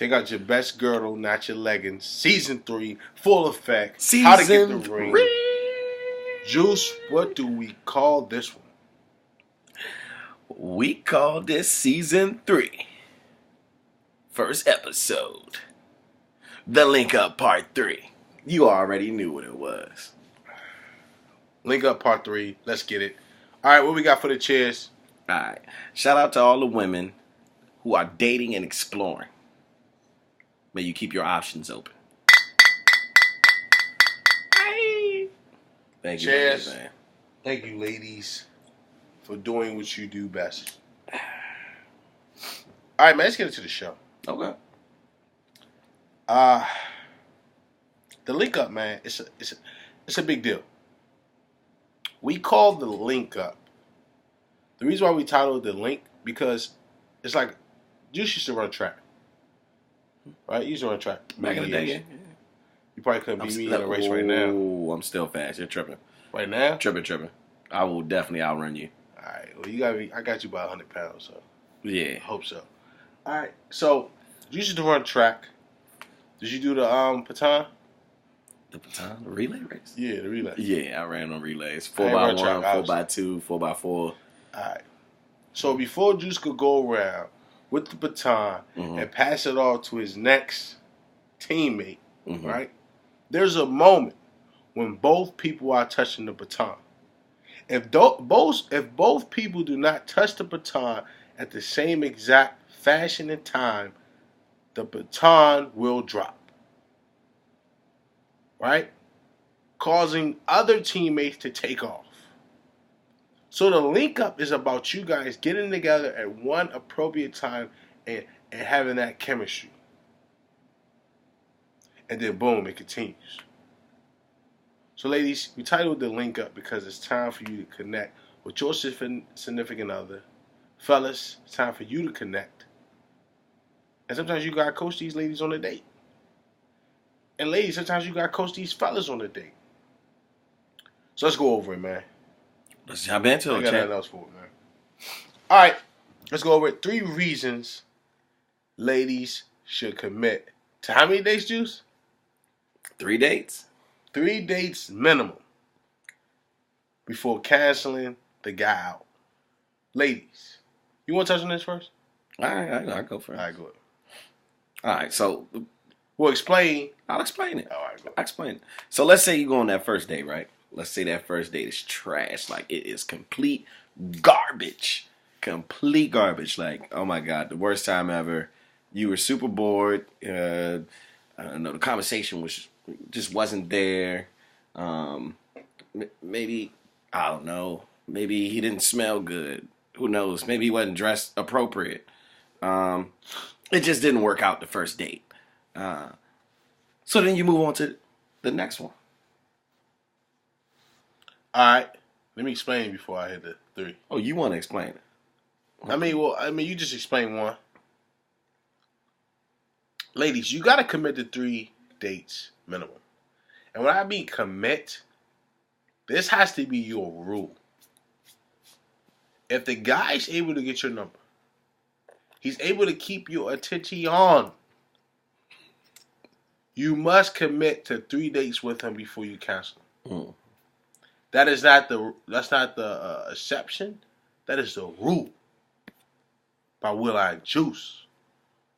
Take out your best girdle, not your leggings. Season 3, full effect. Season How to get the ring. 3. Juice, what do we call this one? We call this Season 3. First episode. The Link Up Part 3. You already knew what it was. Link Up Part 3. Let's get it. All right, what we got for the cheers? All right. Shout out to all the women who are dating and exploring. May you keep your options open. Thank you, cheers. ladies, man. Thank you, ladies, for doing what you do best. All right, man, let's get into the show. Okay. The link up, man, it's a big deal. We call the link up. The reason why we titled the link, because it's like Juice used to run track. Right? You used to run track. Back in the day, yeah. You probably couldn't beat me in a race right now. Oh, I'm still fast. You're tripping. Right now? Tripping. I will definitely outrun you. All right. Well, I got you by 100 pounds, so. Yeah. I hope so. All right. So, you used to run track. Did you do the baton? The baton? The relay race? Yeah, the relay. Yeah, I ran on relays. 4x1, 4x2, 4x4. All right. So, before Juice could go around with the baton and pass it off to his next teammate, right? There's a moment when both people are touching the baton. If both people do not touch the baton at the same exact fashion and time, the baton will drop. Right? Causing other teammates to take off. So the link up is about you guys getting together at one appropriate time and having that chemistry. And then boom, it continues. So ladies, we titled the link up because it's time for you to connect with your significant other. Fellas, it's time for you to connect. And sometimes you gotta coach these ladies on a date. And ladies, sometimes you gotta coach these fellas on a date. So let's go over it, man. Let's jump into it, I got nothing else for it, man. All right, let's go over it. 3 reasons ladies should commit to how many dates, Juice? 3 dates? 3 dates minimum before canceling the guy out. Ladies, you want to touch on this first? All right, I'll go first. All right, go ahead. All right, so We'll explain. I'll explain it. All right, go. I'll explain it. So let's say you go on that first date, right? Let's say that first date is trash. Like, it is complete garbage. Complete garbage. Like, oh my God, the worst time ever. You were super bored. I don't know, the conversation just wasn't there. Maybe, I don't know. Maybe he didn't smell good. Who knows? Maybe he wasn't dressed appropriate. It just didn't work out the first date. So then you move on to the next one. All right, let me explain before I hit the 3. Oh, you want to explain it? I mean, you just explain one. Ladies, you got to commit to 3 dates minimum. And when I mean commit, this has to be your rule. If the guy's able to get your number, he's able to keep your attention on. You must commit to 3 dates with him before you cancel him. That's not the exception. That is the rule. By Will.I.am Juice.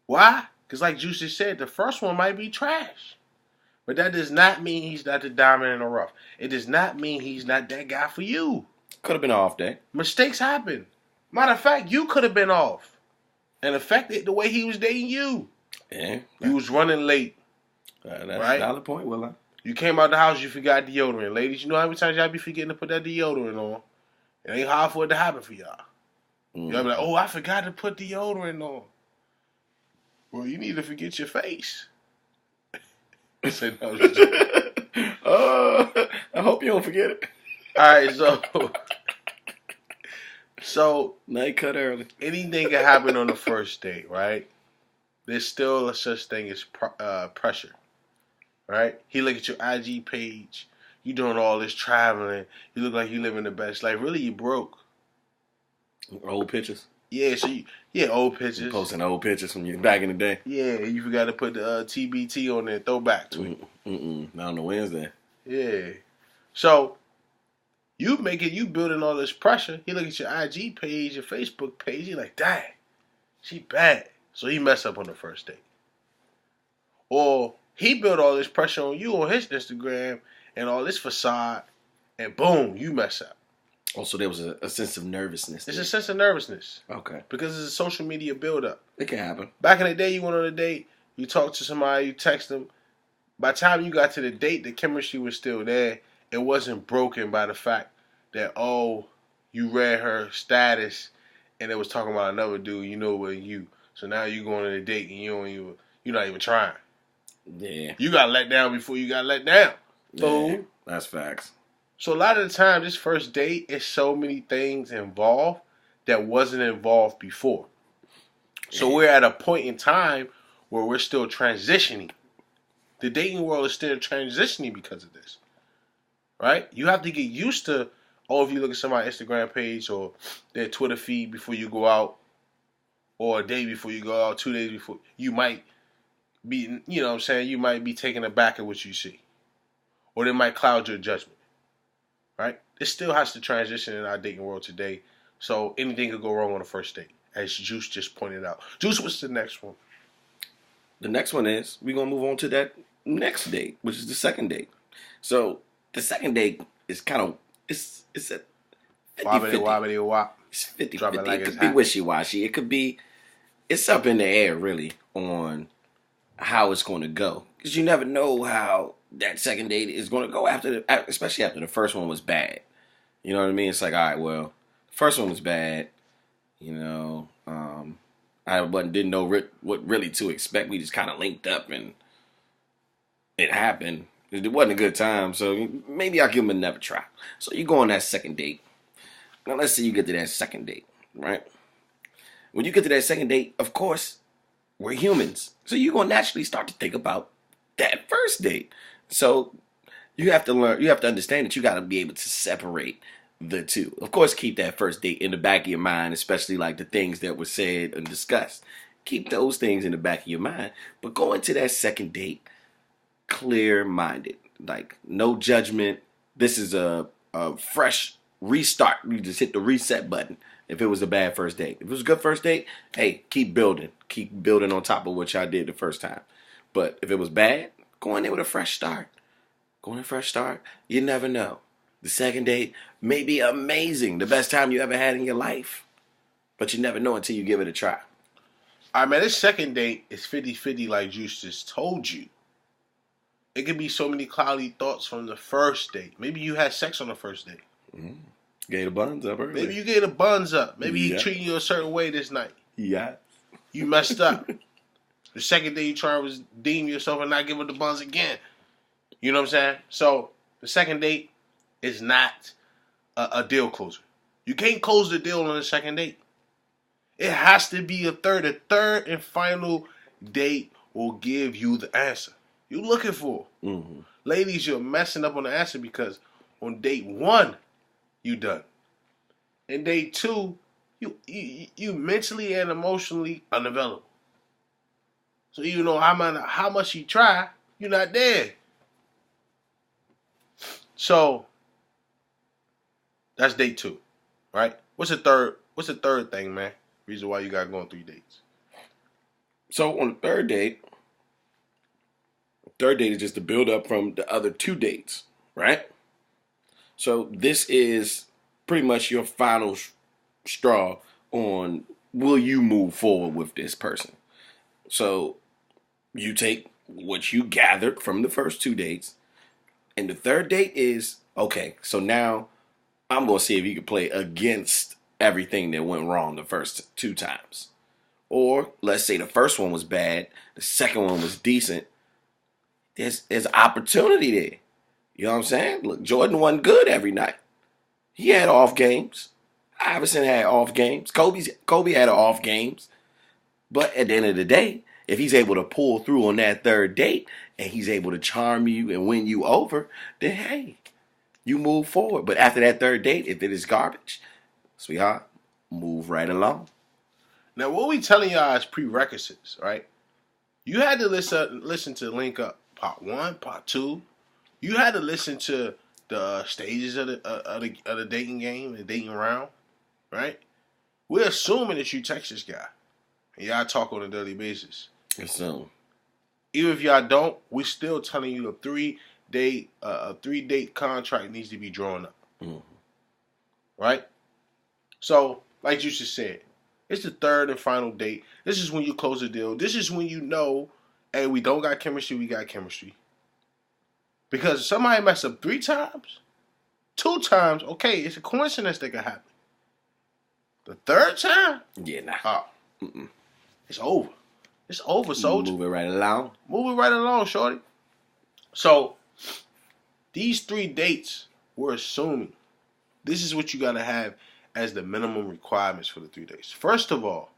Why? Because like Juice just said, the first one might be trash. But that does not mean he's not the diamond in the rough. It does not mean he's not that guy for you. Could have been an off day. Mistakes happen. Matter of fact, you could have been off. And affected the way he was dating you. Yeah. You was running late. That's right? a valid point, Will.I.am. You came out the house, you forgot deodorant. Ladies, you know how many times y'all be forgetting to put that deodorant on? It ain't hard for it to happen for y'all. Y'all be like, oh, I forgot to put deodorant on. Well, you need to forget your face. I said, no, I hope you don't forget it. All right, so Night cut early. Anything can happen on the first date, right? There's still a such thing as pressure, right? He look at your IG page. You doing all this traveling. You look like you living the best life. Really, you broke. Old pictures. Yeah, so old pictures. You posting old pictures from you back in the day. Yeah, you forgot to put the TBT on there, throwback tweet. Not on the Wednesday. Yeah. So you building all this pressure. He look at your IG page, your Facebook page. He like, dang, she bad. So he mess up on the first date. Or he built all this pressure on you on his Instagram and all this facade, and boom, you mess up. Also, there was a sense of nervousness. It's a sense of nervousness. Okay. Because it's a social media buildup. It can happen. Back in the day, you went on a date, you talked to somebody, you text them. By the time you got to the date, the chemistry was still there. It wasn't broken by the fact that, oh, you read her status and it was talking about another dude, you know it wasn't you. So now you going on a date and you're not even trying. Yeah. You got let down before you got let down. Yeah, that's facts. So a lot of the time, this first date is so many things involved that wasn't involved before. So we're at a point in time where we're still transitioning. The dating world is still transitioning because of this. Right? You have to get used to, if you look at somebody's Instagram page or their Twitter feed before you go out, or a day before you go out, 2 days before, you might be, you might be taken aback at what you see. Or they might cloud your judgment. Right? It still has to transition in our dating world today. So anything could go wrong on the first date, as Juice just pointed out. Juice, what's the next one? The next one is, we're going to move on to that next date, which is the second date. So the second date is kind of, it's a 50-50. Wobbity-wop. It's 50-50. Drop it like it it's could be hot. Wishy-washy. It could be, it's up in the air, really, on how it's going to go. Because you never know how that second date is going to go especially after the first one was bad. You know what I mean? It's like, all right, well, the first one was bad. I didn't know what really to expect. We just kind of linked up and it happened. It wasn't a good time, so maybe I'll give him another try. So you go on that second date. Now let's say you get to that second date, right? When you get to that second date, of course, we're humans. So you're going to naturally start to think about that first date. So you have to understand that you got to be able to separate the two. Of course, keep that first date in the back of your mind, especially like the things that were said and discussed. Keep those things in the back of your mind. But go into that second date clear-minded. Like, no judgment. This is a fresh restart. You just hit the reset button if it was a bad first date. If it was a good first date, hey, keep building. Keep building on top of what y'all did the first time. But if it was bad, go in there with a fresh start. Go in a fresh start. You never know. The second date may be amazing. The best time you ever had in your life. But you never know until you give it a try. All right, man, this second date is 50-50 like Juice just told you. It could be so many cloudy thoughts from the first date. Maybe you had sex on the first date. Mm-hmm. Gave the buns up early. Maybe you gave the buns up. Maybe he treating you a certain way this night. Yeah. You messed up. The second day you try to redeem yourself and not give her the buns again. You know what I'm saying? So the second date is not a deal closer. You can't close the deal on the second date. It has to be a third. A third and final date will give you the answer you're looking for. Mm-hmm. Ladies, you're messing up on the answer because on date one, you done. And date two, you mentally and emotionally unavailable. So even though how much you try, you're not there. So that's date two, right? What's the third thing, man? Reason why you got going 3 dates. So on the third date is just the build up from the other 2 dates, right? So this is pretty much your final straw on will you move forward with this person. So you take what you gathered from the first 2 dates, and the third date is, okay, so now I'm going to see if you can play against everything that went wrong the first 2 times. Or let's say the first one was bad, the second one was decent. There's opportunity there. You know what I'm saying? Look, Jordan wasn't good every night. He had off games. Iverson had off games. Kobe had off games. But at the end of the day, if he's able to pull through on that third date and he's able to charm you and win you over, then hey, you move forward. But after that third date, if it is garbage, sweetheart, move right along. Now, what we telling y'all is prerequisites, right? You had to listen to Link Up Part 1, Part 2. You had to listen to the stages of the dating game, the dating round, right? We're assuming that you text this guy. And y'all talk on a daily basis. Assume. Even if y'all don't, we're still telling you a three-date contract needs to be drawn up. Mm-hmm. Right? So, like you just said, it's the third and final date. This is when you close the deal. This is when you know, hey, we don't got chemistry, we got chemistry. Because if somebody mess up 3 times, 2 times, okay, it's a coincidence that could happen. The 3rd time? Yeah, nah. It's over. It's over, soldier. Move it right along. Move it right along, shorty. So, these 3 dates, we're assuming this is what you got to have as the minimum requirements for the 3 days. First of all,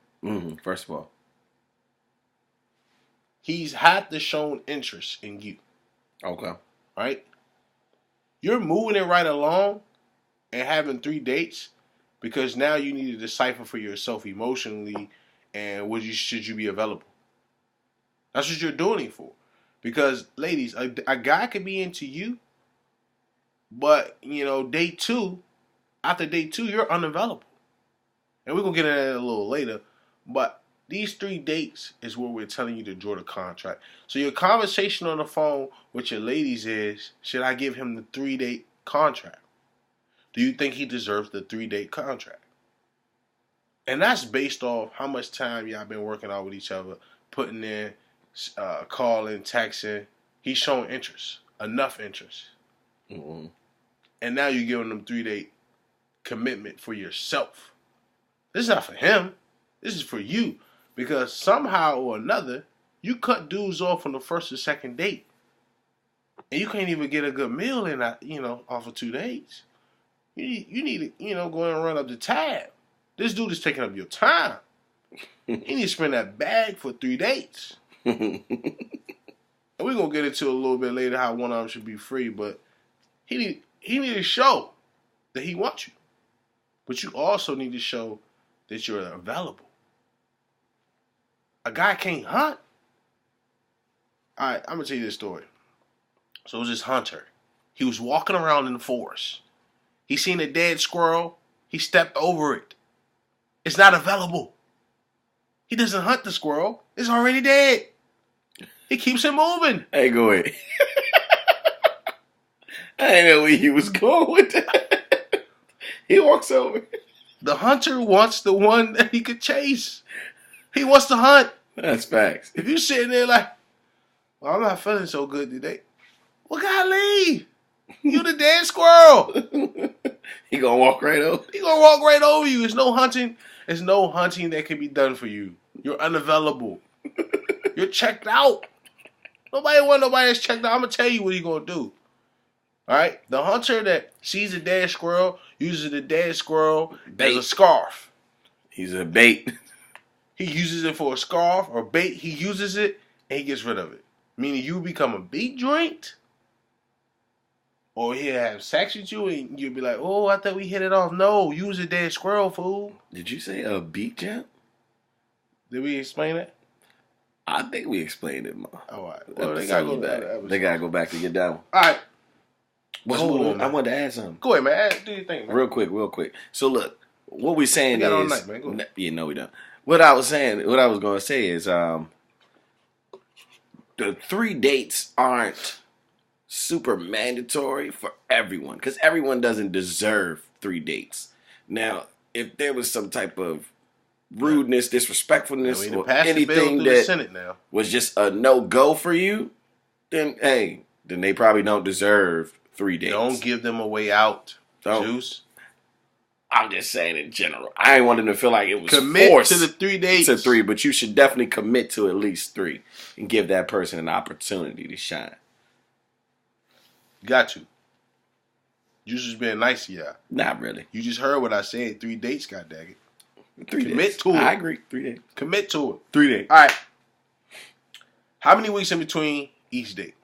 he's had to shown interest in you. Okay. Right? You're moving it right along and having 3 dates because now you need to decipher for yourself emotionally and should you be available. That's what you're doing it for. Because, ladies, a guy could be into you, but, day 2, after day 2, you're unavailable. And we're going to get into that a little later. But these 3 dates is where we're telling you to draw the contract. So your conversation on the phone with your ladies is, should I give him the 3-date contract? Do you think he deserves the 3-date contract? And that's based off how much time y'all been working out with each other, putting in, calling, texting. He's showing interest, enough interest. Mm-hmm. And now you're giving him 3-date commitment for yourself. This is not for him. This is for you. Because somehow or another, you cut dudes off on the 1st or 2nd date. And you can't even get a good meal in that, off of 2 days. You need to, go and run up the tab. This dude is taking up your time. He needs to spend that bag for 3 dates. And we're going to get into a little bit later how one of them should be free. But he need to show that he wants you. But you also need to show that you're available. A guy can't hunt. All right, I'm going to tell you this story. So it was this hunter. He was walking around in the forest. He seen a dead squirrel. He stepped over it. It's not available. He doesn't hunt the squirrel. It's already dead. He keeps it moving. Hey, go ahead. I didn't know where he was going with that. He walks over. The hunter wants the one that he could chase. He wants to hunt. That's facts. If you sitting there like, well, I'm not feeling so good today. Well, golly, you the dead squirrel. He gonna walk right over. He gonna walk right over you. There's no hunting. There's no hunting that can be done for you. You're unavailable. You're checked out. Nobody that's checked out. I'm gonna tell you what he's gonna do. All right, the hunter that sees a dead squirrel uses the dead squirrel as a scarf. He's a bait. He uses it for a scarf or bait. He uses it and he gets rid of it. Meaning you become a beat joint, or he'll have sex with you and you'll be like, oh, I thought we hit it off. No, use a dead squirrel, fool. Did you say a beat jump? Did we explain that? I think we explained it more. All right. Well, they gotta go back. They gotta go back to get that one. All right. Hold on, I wanted to add something. Go ahead, man. Do your thing, man. Real quick. So look, what we're saying we got is, all night, man. Go ahead. Yeah, no, we don't. What I was going to say is, the 3 dates aren't super mandatory for everyone because everyone doesn't deserve 3 dates. Now, if there was some type of rudeness, disrespectfulness, or anything that was just a no-go for you, then they probably don't deserve 3 dates. Don't give them a way out, Juice. I'm just saying in general. I ain't wanting to feel like it was commit forced to the 3 dates. To 3, but you should definitely commit to at least 3 and give that person an opportunity to shine. Got you. Juice is being nice to y'all. Not really. You just heard what I said. 3 dates, goddaggit. 3 Commit days. to it. I agree. 3 days. Commit to it. 3 days. All right. How many weeks in between each date?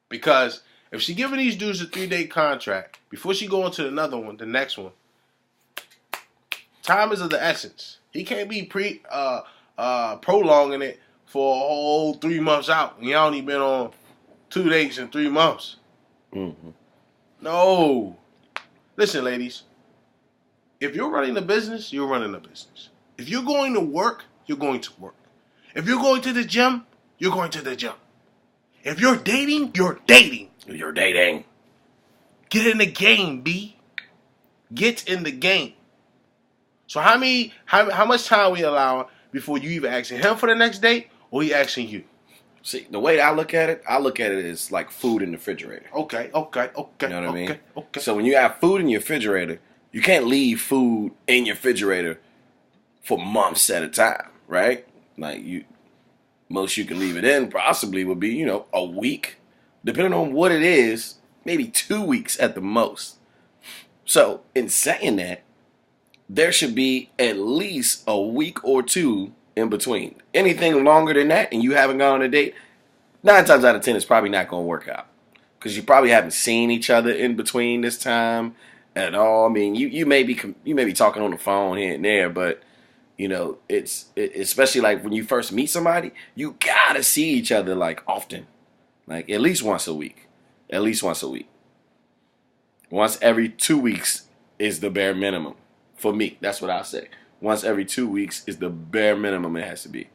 Because if she giving these dudes a 3-date contract, before she go on to another one, the next one, time is of the essence. He can't be prolonging it for a whole 3 months out. And y'all only been on 2 dates in 3 months. Mm-hmm. No. Listen, ladies. If you're running a business, you're running a business. If you're going to work, you're going to work. If you're going to the gym, you're going to the gym. If you're dating, you're dating. You're dating. Get in the game, B. Get in the game. So how much time we allowing before you even asking him for the next date or he asking you? See, the way I look at it as like food in the refrigerator. Okay. You know what I mean? Okay. So when you have food in your refrigerator, you can't leave food in your refrigerator for months at a time, right? Like most you can leave it in possibly would be, a week. Depending on what it is, maybe 2 weeks at the most. So in saying that, there should be at least a week or two in between. Anything longer than that and you haven't gone on a date, 9 times out of 10 it's probably not going to work out. Because you probably haven't seen each other in between this time at all. I mean, you may be talking on the phone here and there, but it's especially like when you first meet somebody, you gotta see each other like often, like at least once a week. Once every 2 weeks is the bare minimum for me. That's what I say. Once every 2 weeks is the bare minimum it has to be.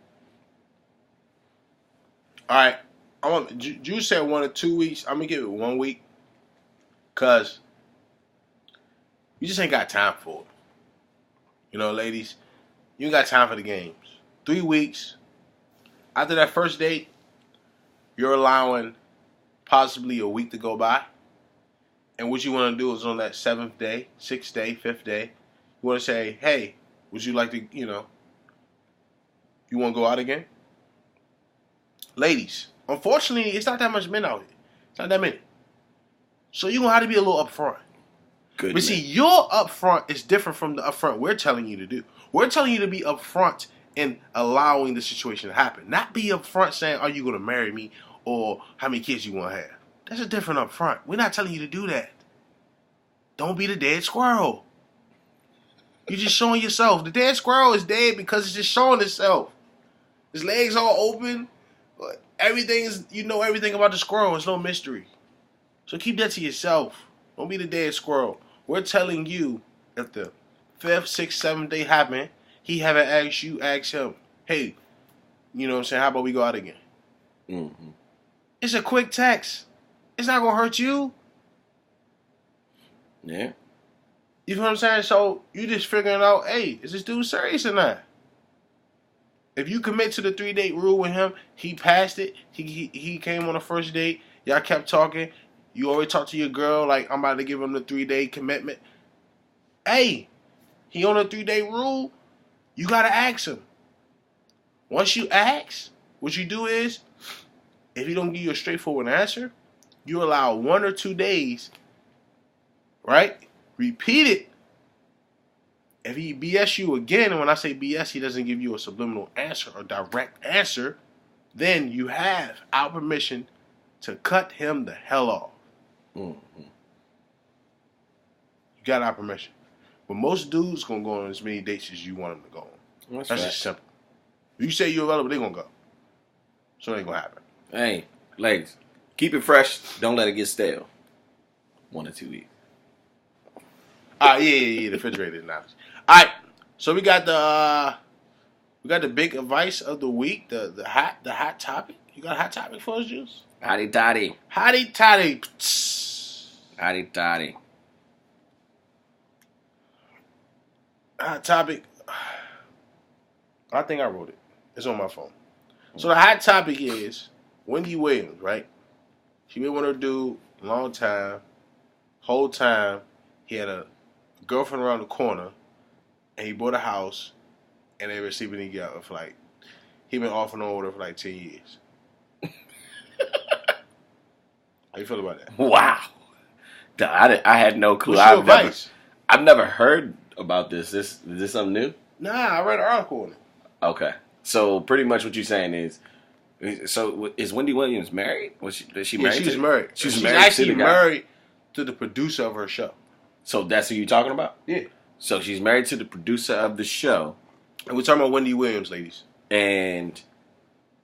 All right, you said 1 or 2 weeks. I'm gonna give it 1 week, cause you just ain't got time for it. Ladies, you ain't got time for the games. 3 weeks after that first date, you're allowing possibly a week to go by, and what you want to do is on that 7th day, 6th day, 5th day, you want to say, "Hey, would you like to, you want to go out again?" Ladies, unfortunately, it's not that much men out here. It's not that many. So you're going to have to be a little upfront. Good. But see, your upfront is different from the upfront we're telling you to do. We're telling you to be upfront in allowing the situation to happen. Not be upfront saying, "Are you going to marry me?" or "How many kids you want to have?" That's a different upfront. We're not telling you to do that. Don't be the dead squirrel. You're just showing yourself. The dead squirrel is dead because it's just showing itself. His legs all open. Everything is, everything about the squirrel. It's no mystery. So keep that to yourself. Don't be the dead squirrel. We're telling you, if the 5th, 6th, 7th day happen, he haven't asked you, ask him, "Hey, how about we go out again?" Mm-hmm. It's a quick text. It's not going to hurt you. Yeah. You know what I'm saying? So you just figuring out, hey, is this dude serious or not? If you commit to the 3-date rule with him, he passed it. He came on the first date. Y'all kept talking. You already talked to your girl like, "I'm about to give him the 3-day commitment." Hey, he on a 3-day rule. You gotta ask him. Once you ask, what you do is, if he don't give you a straightforward answer, you allow 1 or 2 days, right? Repeat it. If he BS you again, and when I say BS, he doesn't give you a subliminal answer or direct answer, then you have our permission to cut him the hell off. Mm-hmm. You got our permission. But most dudes gonna go on as many dates as you want them to go on. That's right. just simple. If you say you're available, they're gonna go. So it ain't gonna happen. Hey, ladies, keep it fresh. Don't let it get stale. 1 or 2 weeks. Yeah, the refrigerator now. All right, so we got the big advice of the week, the hot topic. You got a hot topic for us, Juice? Hotty toddy. Hotty toddy. Hotty toddy. Hot topic. I think I wrote it. It's on my phone. So the hot topic is Wendy Williams, right? She been with her dude a long time. Whole time he had a girlfriend around the corner, and he bought a house, and they were sleeping together for he been off and on with her for 10 years. How you feel about that? Wow. I had no clue. What's your advice? I've never heard about this. Is this something new? Nah, I read an article on it. Okay. So pretty much what you're saying is, so is Wendy Williams married? Is she married? She's married. She's married actually married to the producer of her show. So that's who you're talking about? Yeah. So she's married to the producer of the show, And we're talking about Wendy Williams, ladies. And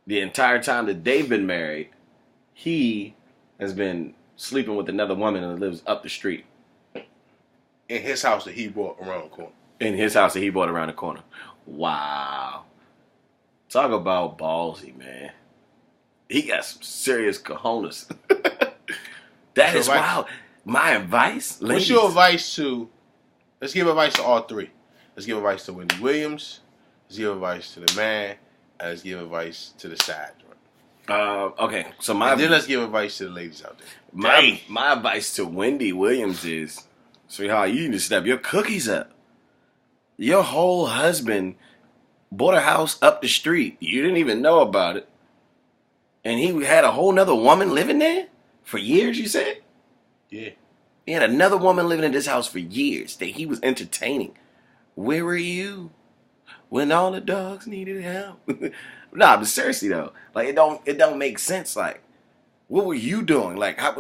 the entire time that they've been married, he has been sleeping with another woman that lives up the street. In his house that he bought around the corner. In his house that he bought around the corner. Wow. Talk about ballsy, man. He got some serious cojones. That is wild. My advice, ladies. What's your advice to... Let's give advice to all three. Let's give advice to Wendy Williams. Let's give advice to the man. And let's give advice to the side. Okay, so and then let's give advice to the ladies out there. My advice to Wendy Williams is, sweetheart, you need to step your cookies up. Your whole husband bought a house up the street. You didn't even know about it. And he had a whole nother woman living there for years, you said? Yeah. He had another woman living in this house for years that he was entertaining. Where were you when all the dogs needed help? Nah, but seriously though, like it don't make sense. Like, what were you doing? Like, how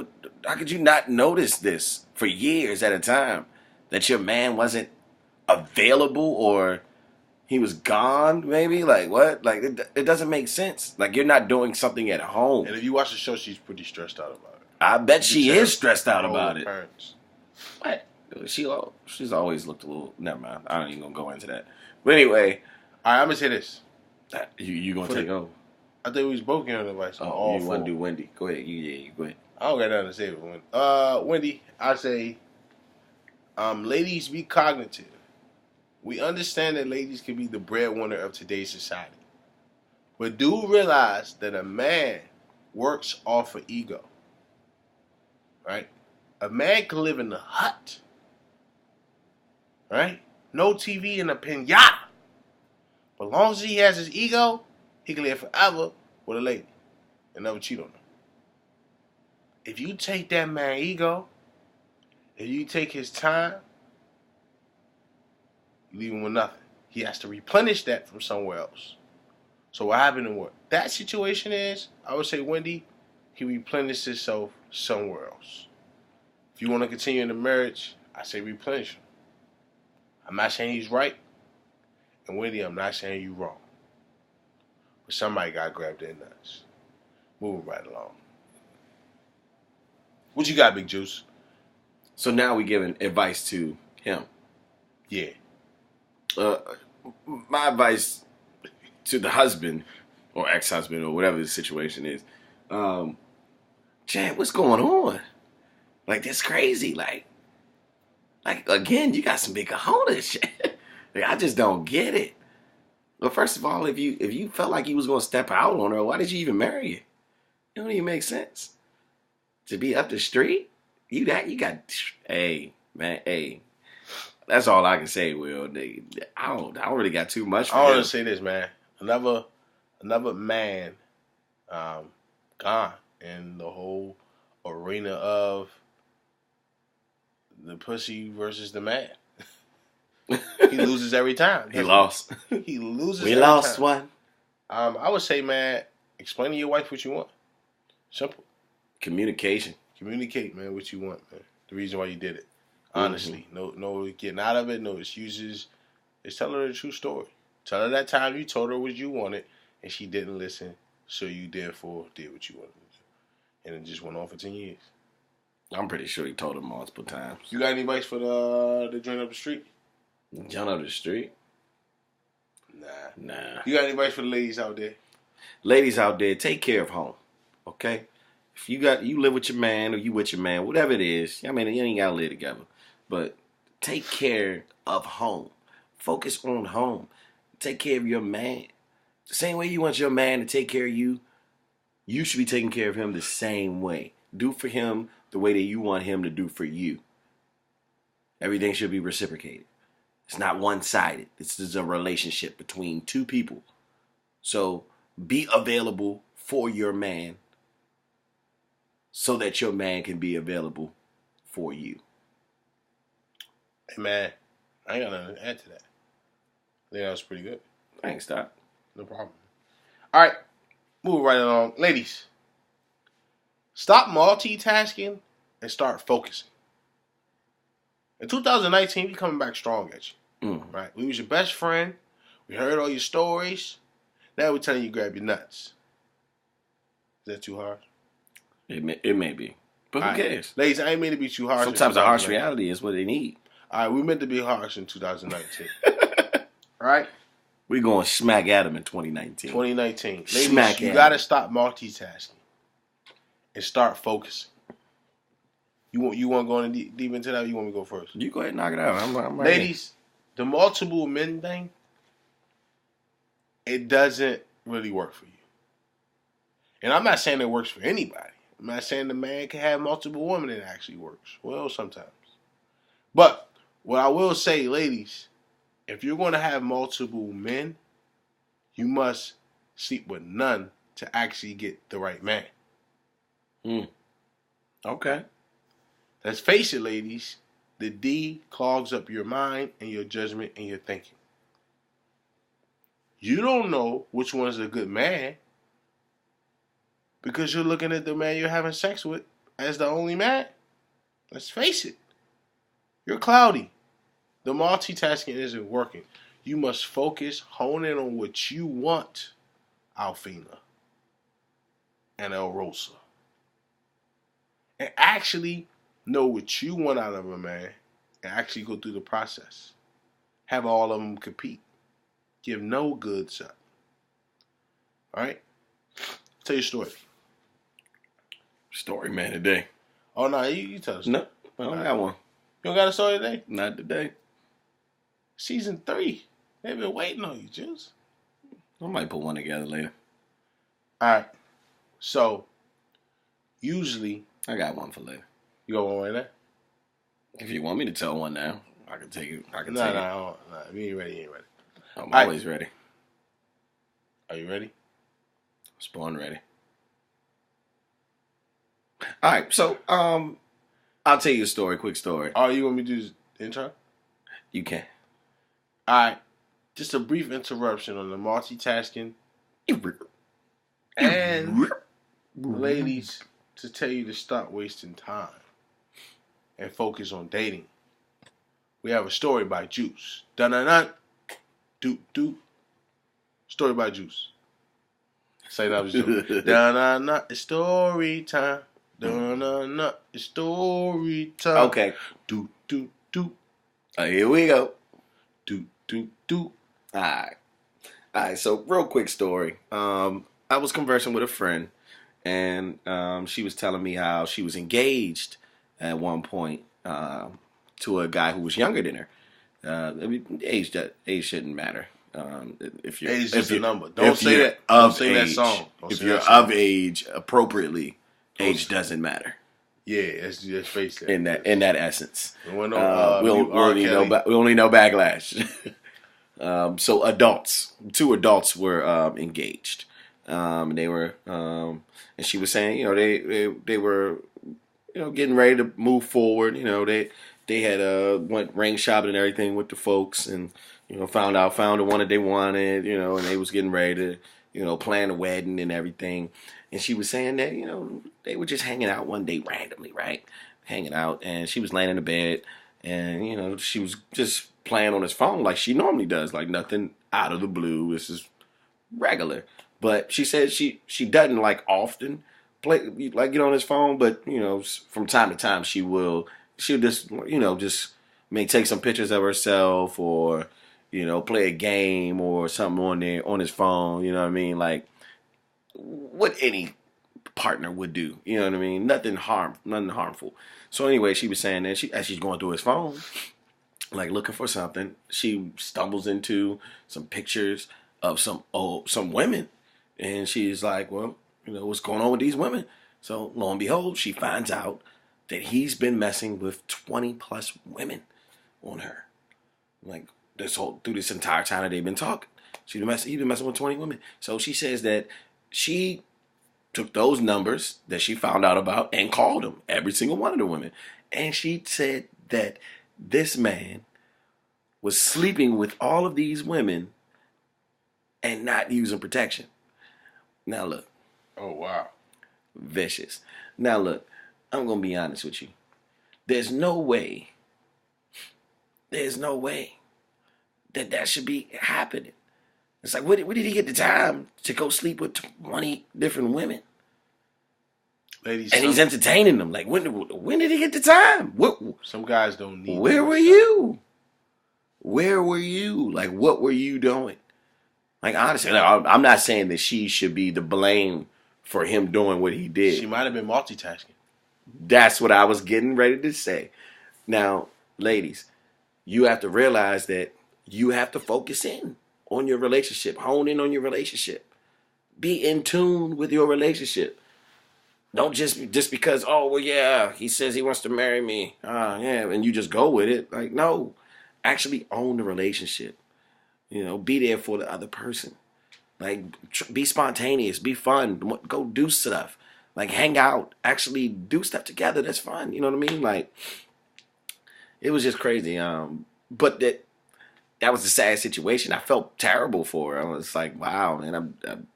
could you not notice this for years at a time that your man wasn't available or he was gone? Maybe like what? Like it doesn't make sense. Like you're not doing something at home. And if you watch the show, she's pretty stressed out about it. I bet she is stressed out about it. Parents. What? She's always looked a little. Never mind. I ain't even gonna go into that. But anyway, all right, I'm gonna say this. You gonna take over? I think we was both giving advice. Oh, you want to do Wendy? Go ahead. You go ahead. I don't got nothing to say with Wendy. Wendy, I say, ladies, be cognitive. We understand that ladies can be the breadwinner of today's society, but do realize that a man works off of ego. Right? A man can live in the hut. Right? No TV and a pinata. But as long as he has his ego, he can live forever with a lady and never cheat on her. If you take that man's ego, if you take his time, you leave him with nothing. He has to replenish that from somewhere else. So what happened in what that situation is, I would say, Wendy, he replenished himself somewhere else. If you want to continue in the marriage, I say replenish him. I'm not saying he's right. And Wendy, I'm not saying you wrong. But somebody got to grab their nuts. Moving right along. What you got, Big Juice? So now we giving advice to him. Yeah. My advice to the husband or ex-husband or whatever the situation is, Chad, what's going on? Like, that's crazy. Like again, you got some big cojones. Like, I just don't get it. Well, first of all, if you felt like you was gonna step out on her, why did you even marry her? It don't even make sense. To be up the street, you got. Hey, man, hey. That's all I can say, Will. I don't really got too much for I want him. to say this, man. Another man gone in the whole arena of the pussy versus the man. He loses every time. He lost. He loses we every lost time. one. I would say, man, explain to your wife what you want. Simple. Communication. Communicate, man, what you want, man. The reason why you did it. Honestly. Mm-hmm. No getting out of it, no excuses. Just tell her the true story. Tell her that time you told her what you wanted and she didn't listen, so you therefore did what you wanted to do. And it just went on for 10 years. I'm pretty sure he told her multiple times. You got any advice for the joint up the street? Joint up the street? Nah. You got any advice for the ladies out there? Ladies out there, take care of home. Okay? If you live with your man or you with your man, whatever it is, I mean, you ain't gotta live together. But take care of home. Focus on home. Take care of your man. The same way you want your man to take care of you, you should be taking care of him the same way. Do for him the way that you want him to do for you. Everything should be reciprocated. It's not one-sided. This is a relationship between two people. So be available for your man so that your man can be available for you. Hey, man, I ain't got nothing to add to that. I think that was pretty good. Thanks, Doc. No problem. All right, moving right along. Ladies, stop multitasking and start focusing. In 2019, we coming back strong at you. Right? We was your best friend. We heard all your stories. Now we're telling you to grab your nuts. Is that too harsh? It may be. But who cares? Ladies, I ain't mean to be too harsh. Sometimes a harsh reality is what they need. All right, we meant to be harsh in 2019. All right? We're going smack at them in 2019. 2019. Ladies, you got to stop multitasking and start focusing. You want to go in deep into that, or you want me to go first? You go ahead and knock it out. I'm right. Ladies, the multiple men thing, it doesn't really work for you. And I'm not saying it works for anybody. I'm not saying the man can have multiple women and it actually works. Well, sometimes. But what I will say, ladies, if you're going to have multiple men, you must sleep with none to actually get the right man. Okay. Let's face it, ladies. The D clogs up your mind and your judgment and your thinking. You don't know which one's a good man because you're looking at the man you're having sex with as the only man. Let's face it. You're cloudy. The multitasking isn't working. You must focus, hone in on what you want, Alfina and El Rosa. And actually know what you want out of a man and actually go through the process. Have all of them compete. Give no goods up. Alright? Tell your story. Story man today. Oh, no, you tell us. No, I don't got one. You don't got a story today? Not today. Season 3. They've been waiting on you, Juice. I might put one together later. Alright. So, usually... I got one for later. You got one right there? If you want me to tell one now, I can take it. No. We ain't ready. I'm always ready. Are you ready? I was born ready. All right, so I'll tell you a story, quick story. Oh, you want me to do the intro? You can. All right. Just a brief interruption on the multitasking. And ladies, to tell you to stop wasting time and focus on dating. We have a story by Juice. Dun-dun-dun. Doop. Story by Juice. Say that was Juice. Dun-dun-dun. It's story time. Dun-dun-dun. It's story time. Okay. Doop. Here we go. Doop. All right. So real quick story. I was conversing with a friend, and she was telling me how she was engaged at one point to a guy who was younger than her. Age shouldn't matter. If you're age is a number. Don't say that. Don't say that song. If you're of age appropriately, age doesn't matter. Yeah, let's face that. In that essence, we don't need no backlash. So adults, 2 adults were engaged. They were, and she was saying, they were, getting ready to move forward. They had went ring shopping and everything with the folks, and found the one that they wanted, and they was getting ready to, plan the wedding and everything. And she was saying that, they were just hanging out one day randomly, right? Hanging out, and she was laying in the bed, and she was just playing on his phone like she normally does, like nothing out of the blue. This is regular. But she said she doesn't like often play like get on his phone, but from time to time she'll just just may take some pictures of herself or play a game or something on his phone. You know what I mean? Like what any partner would do. You know what I mean? Nothing harmful. So anyway, she was saying that as she's going through his phone, like looking for something, she stumbles into some pictures of some women. And she's like, well, what's going on with these women? So lo and behold, she finds out that he's been messing with 20 plus women on her. Like through this entire time that they've been talking. He's been messing with 20 women. So she says that she took those numbers that she found out about and called them, every single one of the women. And she said that this man was sleeping with all of these women and not using protection. Now look. Oh, wow. Vicious. Now look, I'm going to be honest with you. There's no way that should be happening. It's like, where did he get the time to go sleep with 20 different women? Ladies, and he's entertaining them. Like, when did he get the time? Some guys don't need. Where were you? Where were you? Like, what were you doing? Like, honestly, I'm not saying that she should be the blame for him doing what he did. She might have been multitasking. That's what I was getting ready to say. Now, ladies, you have to realize that you have to focus in on your relationship. Hone in on your relationship. Be in tune with your relationship. Don't just because, oh, well, yeah, he says he wants to marry me. Yeah, and you just go with it. Like, no. Actually own the relationship. Be there for the other person. Like, be spontaneous. Be fun. Go do stuff. Like, hang out. Actually do stuff together. That's fun. You know what I mean? Like, it was just crazy. But that was a sad situation. I felt terrible for her. I was like, wow, man. I'm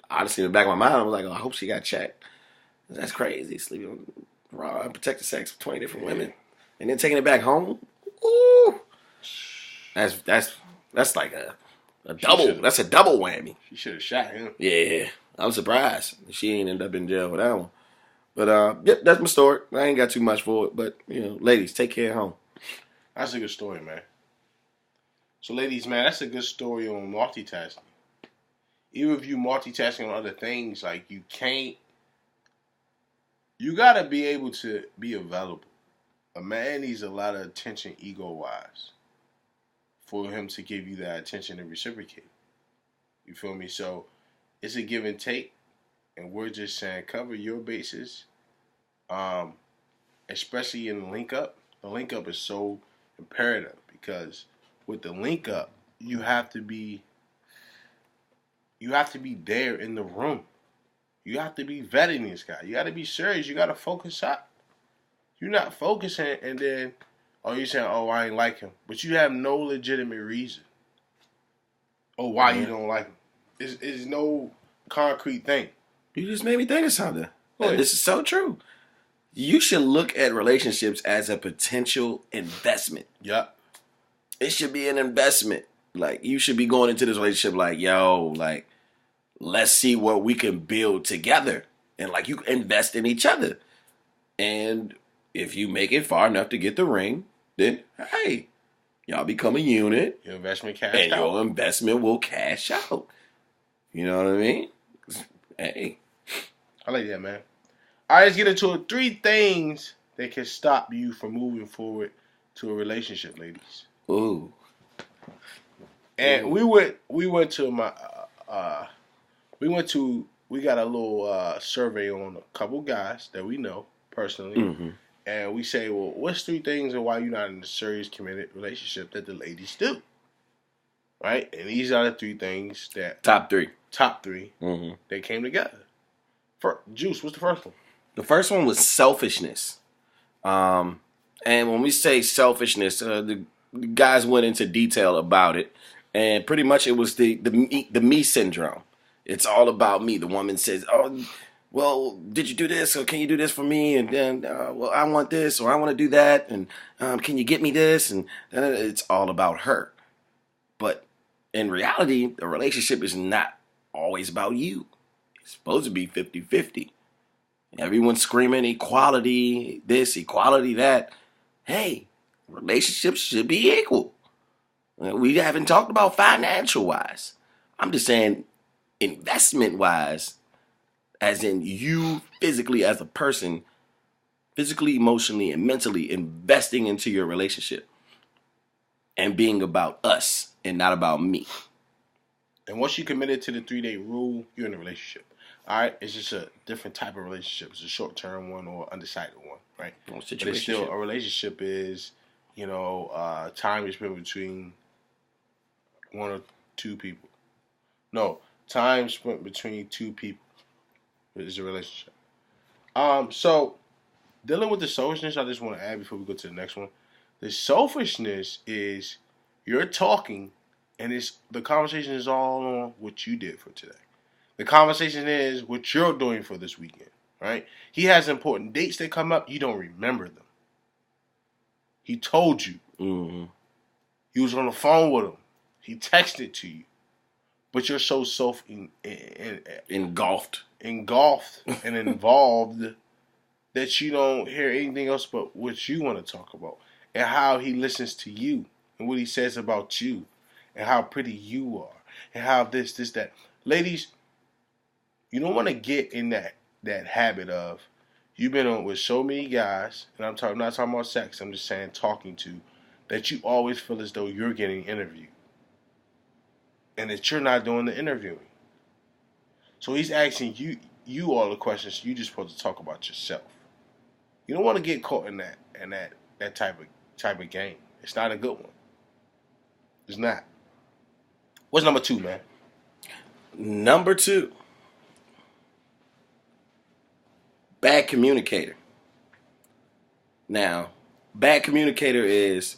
honestly, in the back of my mind, I was like, oh, I hope she got checked. That's crazy. Sleeping on raw unprotected sex with 20 different women, and then taking it back home. Ooh, that's like a double. That's a double whammy. She should have shot him. Yeah, I'm surprised she ain't end up in jail for that one. But yep, that's my story. I ain't got too much for it, but ladies, take care at home. That's a good story, man. So, ladies, man, that's a good story on multitasking. Even if you multitasking on other things, like you gotta be able to be available. A man needs a lot of attention ego-wise for him to give you that attention and reciprocate. You feel me? So it's a give and take, and we're just saying cover your bases, especially in the link up. The link up is so imperative because with the link up, you have to be there in the room. You have to be vetting this guy. You got to be serious. You got to focus up. You're not focusing and then, you're saying, I ain't like him. But you have no legitimate reason. Why you don't like him. It's no concrete thing. You just made me think of something. This is so true. You should look at relationships as a potential investment. Yep. It should be an investment. Like, you should be going into this relationship like, yo, like, let's see what we can build together. And, like, you invest in each other. And if you make it far enough to get the ring, then, hey, y'all become a unit. Your investment cash and out. your investment will cash out. You know what I mean? Hey. I like that, man. All right, let's get into 3 things that can stop you from moving forward to a relationship, ladies. Ooh. And we went to my we got a little survey on a couple guys that we know personally. Mm-hmm. And we say, well, what's 3 things and why you're not in a serious committed relationship that the ladies do? Right? And these are the 3 things that Top 3 mm-hmm. They came together. Juice, what's the first one? The first one was selfishness. And when we say selfishness, the guys went into detail about it. And pretty much it was the me syndrome. It's all about me. The woman says, oh, well, did you do this? Or can you do this for me? And then, well, I want this or I want to do that. And can you get me this? And then it's all about her. But in reality, the relationship is not always about you. It's supposed to be 50-50. Everyone's screaming equality, this, equality, that. Hey, relationships should be equal. We haven't talked about financial-wise. I'm just saying investment-wise, as in you physically as a person, physically, emotionally, and mentally investing into your relationship and being about us and not about me. And once you committed to the 3-day rule, you're in a relationship. All right? It's just a different type of relationship. It's a short-term one or undecided one, right? But it's still a relationship is, time you spend between 1 or 2 people. No, time spent between 2 people is a relationship. So dealing with the selfishness, I just want to add before we go to the next one. The selfishness is you're talking, and the conversation is all on what you did for today. The conversation is what you're doing for this weekend, right? He has important dates that come up. You don't remember them. He told you. Mm-hmm. You was on the phone with him. He texted to you. but you're so engulfed and involved that you don't hear anything else but what you want to talk about and how he listens to you and what he says about you and how pretty you are and how this, that. Ladies, you don't want to get in that habit of you've been on with so many guys, and I'm not talking about sex, I'm just saying talking to, that you always feel as though you're getting interviewed and that you're not doing the interviewing. So he's asking you all the questions. You just supposed to talk about yourself. You don't want to get caught in that type of game. It's not a good one. It's not. What's number 2, man? Number 2, bad communicator. Now, bad communicator is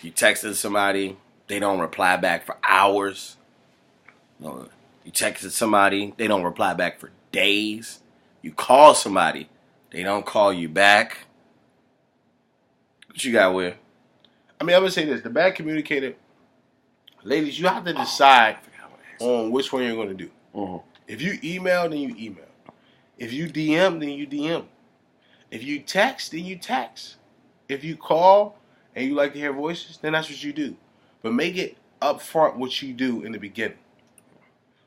you texted somebody, they don't reply back for hours. You texted somebody, they don't reply back for days. You call somebody, they don't call you back. What you got, Will? I mean, I'm going to say this. The bad communicator, ladies, you have to decide on which one you're going to do. Mm-hmm. If you email, then you email. If you DM, then you DM. If you text, then you text. If you call and you like to hear voices, then that's what you do. But make it upfront what you do in the beginning.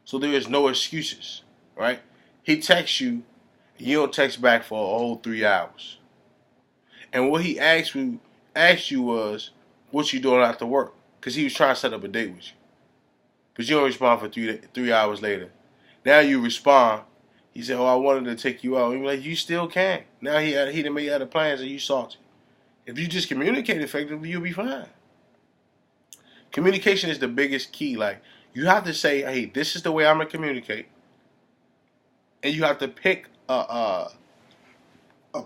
So there is no excuses, right? He texts you, and you don't text back for a whole 3 hours. And what he asked you was, what you doing after work? Because he was trying to set up a date with you. But you don't respond for 3 hours later. Now you respond. He said, I wanted to take you out. And you're like, you still can. Now he done made other plans and you salty. If you just communicate effectively, you'll be fine. Communication is the biggest key. Like, you have to say, hey, this is the way I'm going to communicate. And you have to pick a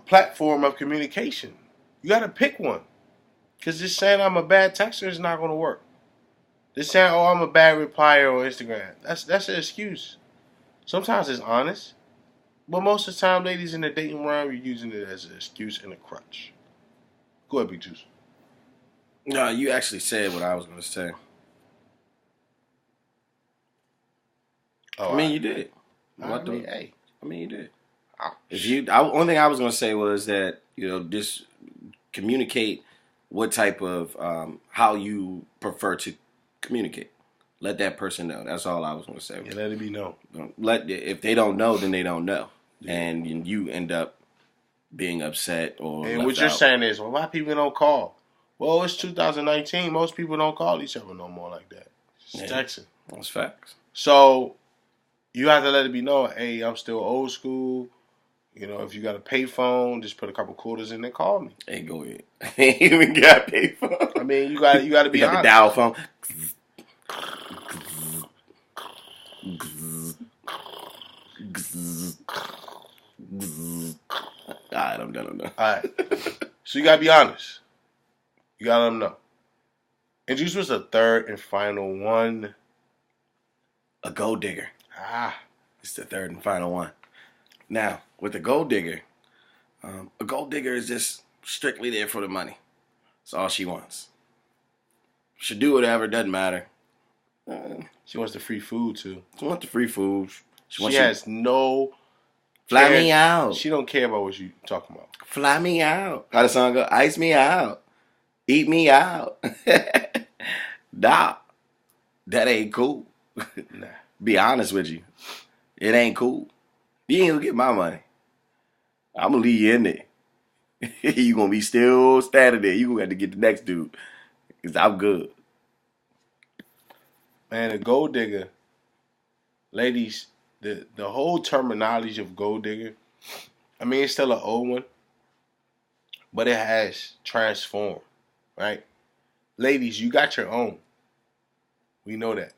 platform of communication. You got to pick one. Because just saying I'm a bad texter is not going to work. Just saying, I'm a bad replier on Instagram. That's an excuse. Sometimes it's honest. But most of the time, ladies, in the dating realm, you're using it as an excuse and a crutch. Go ahead, Big Juice. No, you actually said what I was going to say. Oh, I mean, you did. Hey. I mean, you did. One thing I was going to say was that, just communicate what type of, how you prefer to communicate. Let that person know. That's all I was going to say. Yeah, let it be known. If they don't know, then they don't know. Yeah. And you end up being upset or and what you're saying is, well, why people don't call? Well, it's 2019. Most people don't call each other no more like that. It's texting. That's facts. So you have to let it be known, hey, I'm still old school. If you got a pay phone, just put a couple quarters in there, call me. Hey, go ahead. Ain't even got a pay phone. I mean, you got to be honest. The dial phone. Alright, I'm done. Alright. So you gotta be honest. You gotta let them know. And Juice was the third and final one. A gold digger. It's the third and final one. Now, with the gold digger, a gold digger is just strictly there for the money. That's all she wants. She'll do whatever, doesn't matter. She wants the free food too. She wants the free food. She has no. Fly me out. She don't care about what you talking about. Fly me out. How the song go? Ice me out. Eat me out. Nah, that ain't cool. Nah. Be honest with you. It ain't cool. You ain't gonna get my money. I'm gonna leave you in there. You gonna be still standing there. You gonna have to get the next dude. Because I'm good. Man, a gold digger, ladies, the whole terminology of gold digger, I mean, it's still an old one, but it has transformed, right? Ladies, you got your own. We know that.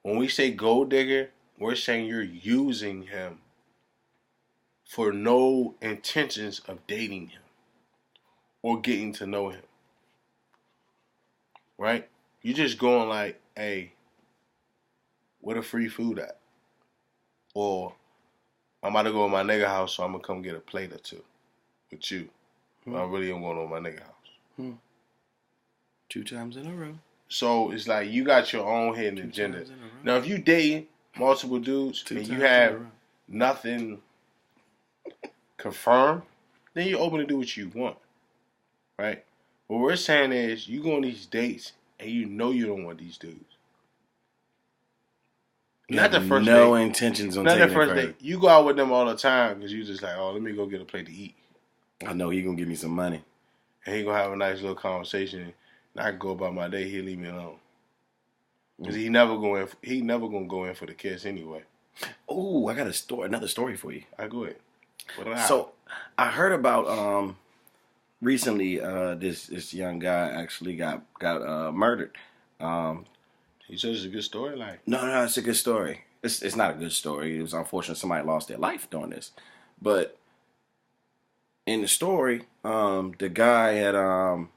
When we say gold digger, we're saying you're using him for no intentions of dating him or getting to know him, right? You're just going like, hey, where the free food at? Or I'm about to go to my nigga house, so I'm gonna come get a plate or two with you. I really am going to my nigga house. 2 times in a row. So it's like you got your own hidden agenda. Now, if you dating multiple dudes and you have nothing confirmed, then you're open to do what you want, right? What we're saying is you go on these dates and you know you don't want these dudes. Not the first no date. Intentions on Not taking the first date. You go out with them all the time because you just like, oh, let me go get a plate to eat. I know he gonna give me some money. And he gonna have a nice little conversation. And I can go about my day. He'll leave me alone because he never gonna go in for the kiss anyway. Oh, I got another story for you. I go ahead. So I heard about recently this young guy actually got murdered. He says it's a good story. Like no, it's a good story. It's not a good story. It was unfortunate somebody lost their life doing this, but in the story, the guy had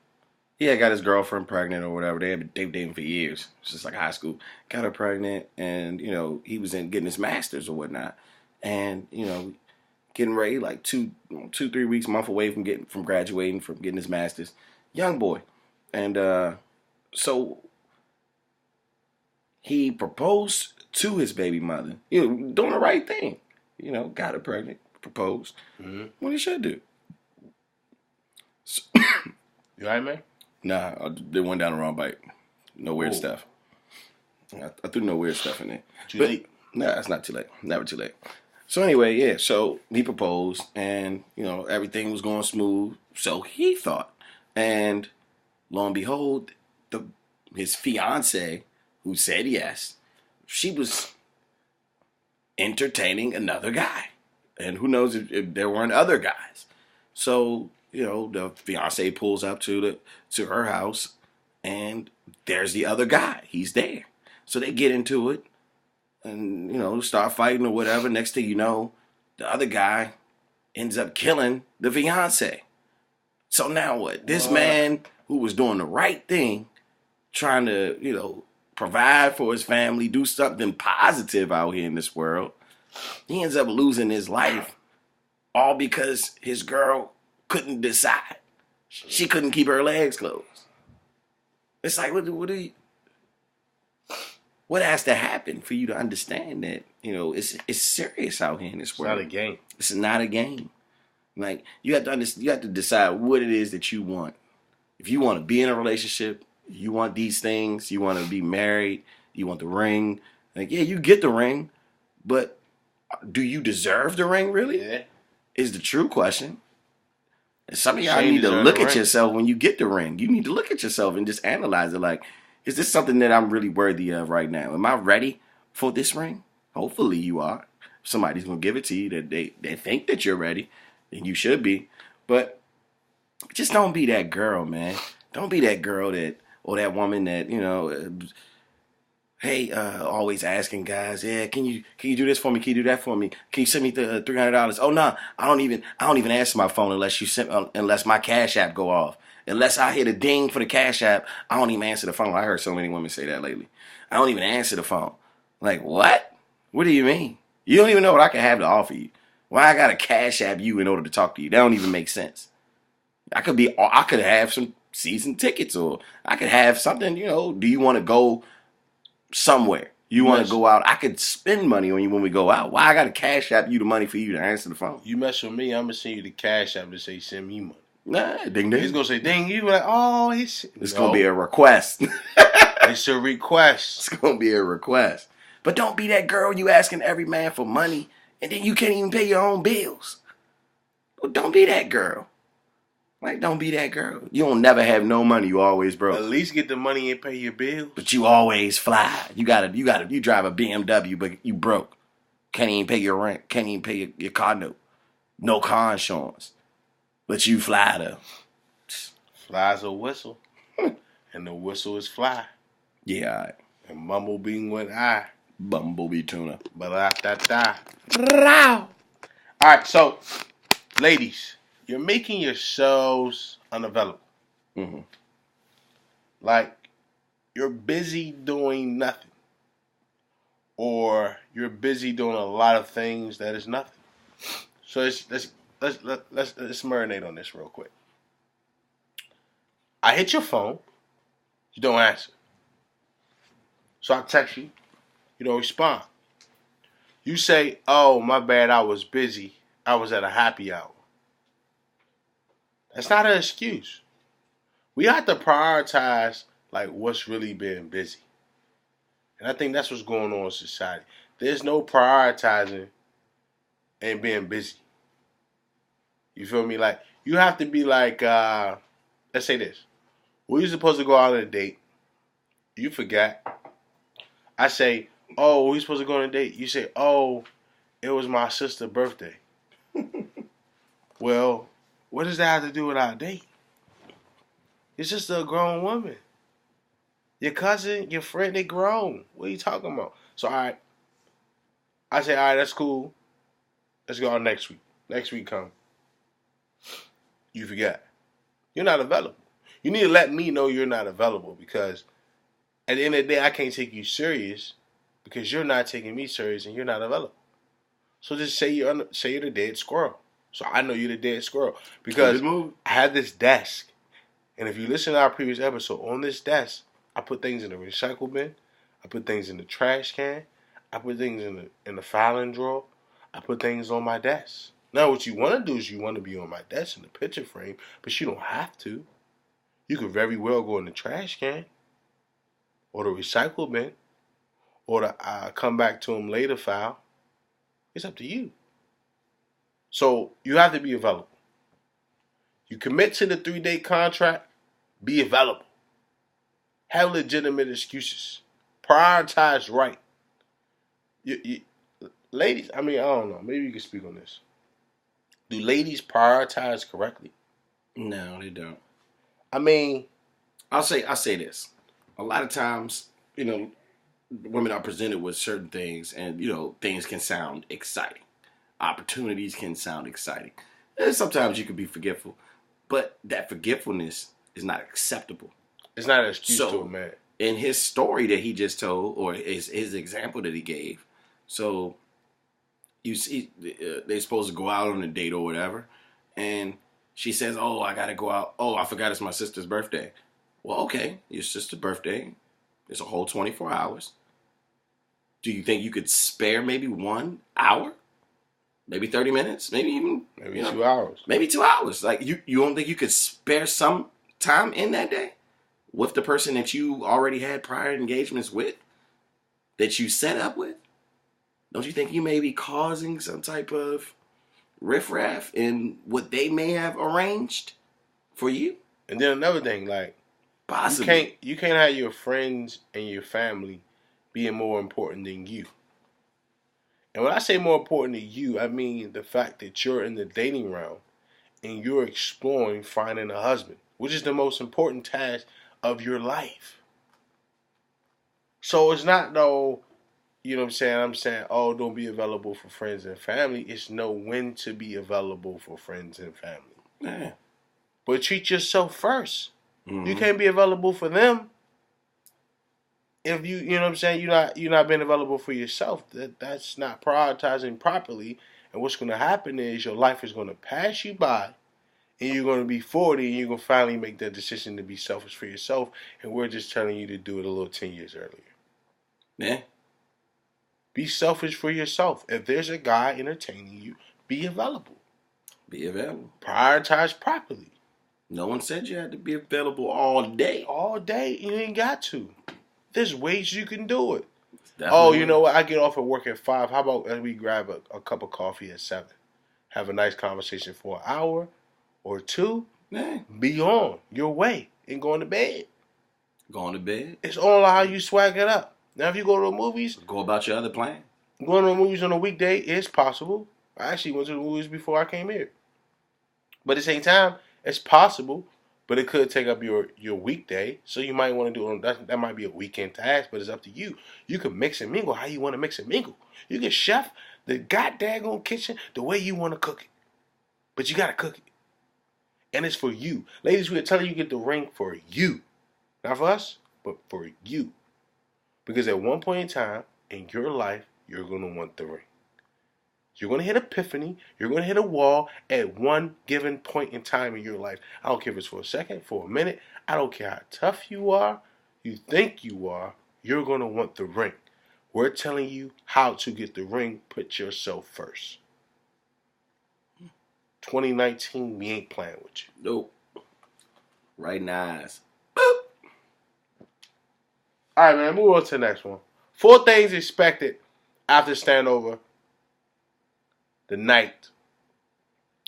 he had got his girlfriend pregnant or whatever. They been dating for years. It's just like high school. Got her pregnant, and he was getting his master's or whatnot, and getting ready like 2-3 weeks, month away from graduating, from getting his master's. Young boy, and so he proposed to his baby mother. Doing the right thing. Got her pregnant, proposed. Mm-hmm. What he should do. So, you alright, man? Nah, they went down the wrong bike. No weird stuff. I threw no weird stuff in there. Too late? Nah, it's not too late. Never too late. So anyway, yeah. So he proposed, and everything was going smooth. So he thought, and lo and behold, his fiance, who said yes, she was entertaining another guy, and who knows if there weren't other guys. So the fiance pulls up to her house, and there's the other guy. He's there. So they get into it, and start fighting or whatever. Next thing you know, the other guy ends up killing the fiance. So now what? This man who was doing the right thing, trying to provide for his family, do something positive out here in this world, he ends up losing his life, all because his girl couldn't decide. She couldn't keep her legs closed. It's like, what has to happen for you to understand that it's serious out here in this world? It's not a game. It's not a game. Like, you have to understand. You have to decide what it is that you want. If you want to be in a relationship, you want these things. You want to be married. You want the ring. Like, yeah, you get the ring, but do you deserve the ring? Really? Yeah. Is the true question. And some of y'all need to look at yourself when you get the ring. You need to look at yourself and just analyze it. Like, is this something that I'm really worthy of right now? Am I ready for this ring? Hopefully you are. Somebody's going to give it to you that they think that you're ready, and you should be. But just don't be that girl, man. Don't be that girl or that woman that, always asking guys, yeah, can you do this for me? Can you do that for me? Can you send me the $300? Oh no, I don't even answer my phone unless my Cash App go off. Unless I hit a ding for the Cash App, I don't even answer the phone. I heard so many women say that lately. I don't even answer the phone. Like, what? What do you mean? You don't even know what I can have to offer you. Why I gotta Cash App you in order to talk to you? That don't even make sense. I could have some season tickets, or I could have something. Do you want to go somewhere? You want to go out? I could spend money on you when we go out. Why I got to Cash App you the money for you to answer the phone? You mess with me, I'm gonna send you the Cash App to say send me money. Nah, ding ding. He's gonna say ding. You like, oh, it's gonna be a request. It's a request. It's gonna be a request. But don't be that girl you asking every man for money, and then you can't even pay your own bills. Well, don't be that girl. Like, don't be that girl. You don't never have no money. You always broke. At least get the money and pay your bills. But you always fly. You drive a BMW, but you broke. Can't even pay your rent. Can't even pay your car note. No car insurance. But you fly though. Fly's a whistle. And the whistle is fly. Yeah, all right. And Bumblebee with I. Bumblebee tuna. Ba-da-da-da. Alright, so, ladies, you're making yourselves unavailable. Mm-hmm. Like, you're busy doing nothing. Or you're busy doing a lot of things that is nothing. So let's marinate on this real quick. I hit your phone. You don't answer. So I text you. You don't respond. You say, "Oh, my bad. I was busy. I was at a happy hour." That's not an excuse. We have to prioritize like what's really being busy. And I think that's what's going on in society. There's no prioritizing and being busy. You feel me? Like you have to be like, let's say this. We supposed to go out on a date. You forgot. I say, "Oh, we supposed to go on a date." You say, "Oh, it was my sister's birthday." Well, what does that have to do with our date? Your sister a grown woman. Your cousin, your friend, they grown. What are you talking about? So, all right. I say, all right, that's cool. Let's go on next week. Next week come. You forgot. You're not available. You need to let me know you're not available because at the end of the day, I can't take you serious because you're not taking me serious and you're not available. So just say you're the dead squirrel. So I know you're the dead squirrel because I have this desk, and if you listen to our previous episode, on this desk, I put things in the recycle bin, I put things in the trash can, I put things in the filing drawer, I put things on my desk. Now, what you want to do is you want to be on my desk in the picture frame, but you don't have to. You could very well go in the trash can, or the recycle bin, or the come back to them later file. It's up to you. So you have to be available. You commit to the 3-day contract, be available. Have legitimate excuses. Prioritize right. Ladies, I don't know. Maybe you can speak on this. Do ladies prioritize correctly? No, they don't. I'll say this. A lot of times, women are presented with certain things, and things can sound exciting. Opportunities can sound exciting. And sometimes you can be forgetful, but that forgetfulness is not acceptable. It's not an excuse to a man. In his story that he just told, or his example that he gave, so you see, they're supposed to go out on a date or whatever, and she says, "Oh, I gotta go out. Oh, I forgot it's my sister's birthday." Well, okay, your sister's birthday. It's a whole 24 hours. Do you think you could spare maybe 1 hour? Maybe 30 minutes? Maybe even 2 hours. Maybe 2 hours. Like you don't think you could spare some time in that day with the person that you already had prior engagements with, that you set up with? Don't you think you may be causing some type of riffraff in what they may have arranged for you? And then another thing, like, possibly you can't have your friends and your family being more important than you. And when I say more important than you, I mean the fact that you're in the dating realm and you're exploring finding a husband, which is the most important task of your life. So it's not I'm saying, oh, don't be available for friends and family. It's know when to be available for friends and family. Yeah. But treat yourself first. Mm-hmm. You can't be available for them if you're not being available for yourself. That's not prioritizing properly. And what's going to happen is your life is going to pass you by, and you're going to be 40, and you're going to finally make that decision to be selfish for yourself. And we're just telling you to do it a little 10 years earlier. Yeah. Be selfish for yourself. If there's a guy entertaining you, be available. Be available. Prioritize properly. No one said you had to be available all day. All day? You ain't got to. There's ways you can do it. Definitely. You know what? I get off at work at 5. How about we grab a cup of coffee at 7? Have a nice conversation for an hour or 2. Yeah. Be on your way and going to bed. Going to bed. It's all how you swag it up. Now, if you go to the movies, go about your other plan. Going to the movies on a weekday is possible. I actually went to the movies before I came here. But at the same time, it's possible, but it could take up your weekday. So you might want to do it. That might be a weekend task, but it's up to you. You can mix and mingle how you want to mix and mingle. You can chef the goddamn kitchen the way you want to cook it. But you got to cook it. And it's for you. Ladies, we're telling you get the ring for you. Not for us, but for you. Because at one point in time in your life, you're going to want the ring. You're going to hit epiphany. You're going to hit a wall at one given point in time in your life. I don't care if it's for a second, for a minute. I don't care how tough you are, you think you are. you're going to want the ring. We're telling you how to get the ring. Put yourself first. 2019, we ain't playing with you. Nope. Right now. All right, man, move on to the next one. 4 things expected after standover the night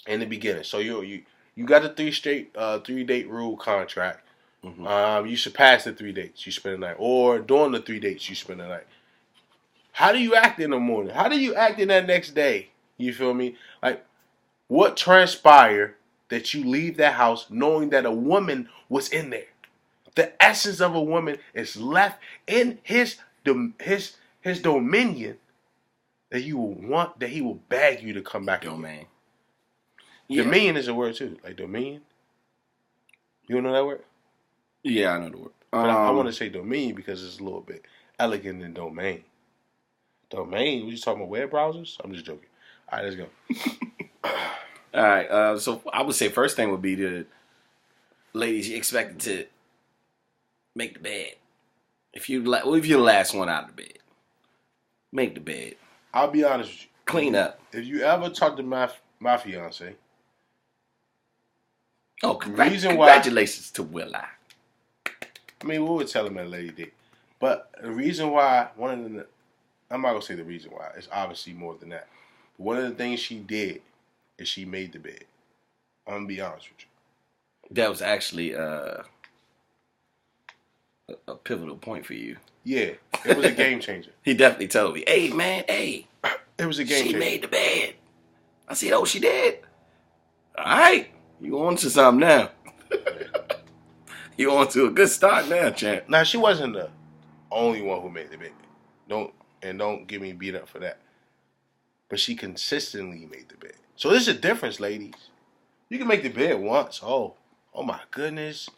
in the beginning. So you got the 3-date rule contract. Mm-hmm. You should pass the 3 dates, you spend the night. Or during the 3 dates, you spend the night. How do you act in the morning? How do you act in that next day? You feel me? Like, what transpired that you leave that house knowing that a woman was in there? The essence of a woman is left in his dominion that you will want, that he will beg you to come back. Domain. Yeah. Dominion is a word too, like dominion. You know that word? Yeah, I know the word. But I want to say dominion because it's a little bit elegant than domain. Domain? You talking about web browsers? I'm just joking. All right, let's go. All right. So I would say first thing would be the ladies, you expected to make the bed. If you're the last one out of the bed, make the bed. I'll be honest with you. Clean up. If you ever talk to my fiance, congratulations to Willa. I mean, we would tell him that lady did. But the reason why, I'm not going to say the reason why. It's obviously more than that. But one of the things she did is she made the bed. I'm going to be honest with you. That was actually a pivotal point for you. Yeah, it was a game changer. He definitely told me, hey, man, hey. It was a game changer. She made the bed. I said, oh, she did? All right. You on to something now. You on to a good start now, champ. Now, she wasn't the only one who made the bed. Don't get me beat up for that. But she consistently made the bed. So there's a difference, ladies. You can make the bed once. Oh my goodness.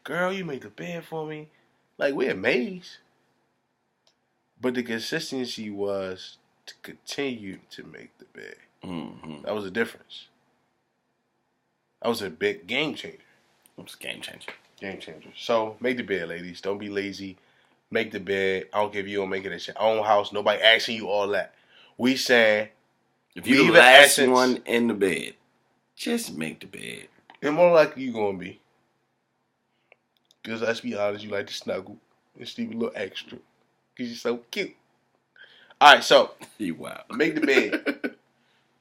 Girl, you made the bed for me. Like, we're amazed. But the consistency was to continue to make the bed. Mm-hmm. That was the difference. That was a big game changer. It was a game changer. Game changer. So, make the bed, ladies. Don't be lazy. Make the bed. I don't care if you don't make it at your own house. Nobody asking you all that. We saying, if you're the last one in the bed, just make the bed. And more likely you going to be. Because let's be honest, you like to snuggle and sleep a little extra. Because you're so cute. All right, so. You wow. Make the bed.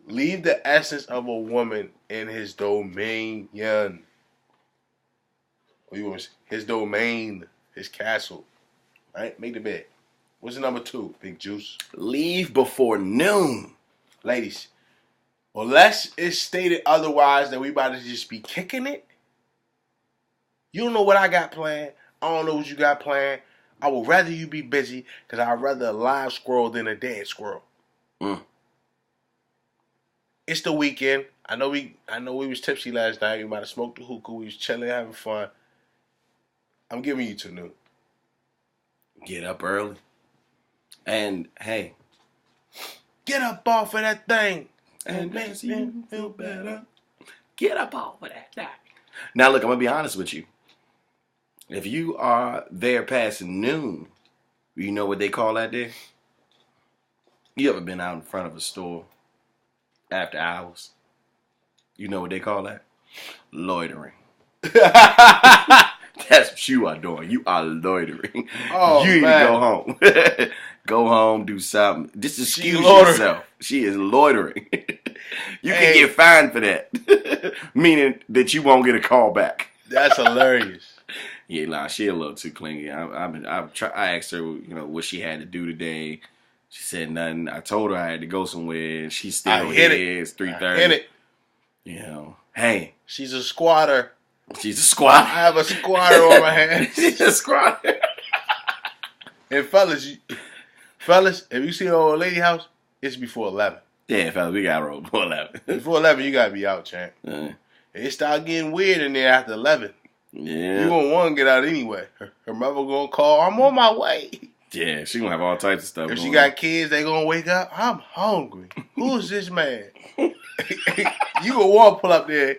Leave the essence of a woman in his domain. His domain, his castle. All right, make the bed. What's the number 2, Big Juice? Leave before noon. Ladies, unless it's stated otherwise that we about to just be kicking it, you don't know what I got planned. I don't know what you got planned. I would rather you be busy because I'd rather a live squirrel than a dead squirrel. It's the weekend. I know we was tipsy last night. We might have smoked the hookah. We was chilling, having fun. I'm giving you till noon. Get up early. And, hey. Get up off of that thing. And makes you feel better. Get up off of that thing. Now, look, I'm going to be honest with you. If you are there past noon, you know what they call that there? You ever been out in front of a store after hours? You know what they call that? Loitering. That's what you are doing. You are loitering. Oh, you need to go home. Go home, do something. Just excuse yourself. She is loitering. You can get fined for that. Meaning that you won't get a call back. That's hilarious. Yeah, nah, she a little too clingy. I asked her, what she had to do today. She said nothing. I told her I had to go somewhere. She's still here. It's 3:30. Hit it. Hey. She's a squatter. She's a squatter. I have a squatter on my hands. She's a squatter. And fellas, if you see an old lady house, it's before 11. Yeah, fellas, we got to roll before 11. Before 11, you got to be out, champ. It start getting weird in there after 11. Yeah. You gonna want to get out anyway. Her mother gonna call, I'm on my way. Yeah, she gonna have all types of stuff. If she got kids, they gonna wake up, I'm hungry. Who's this man? You gonna want to pull up there.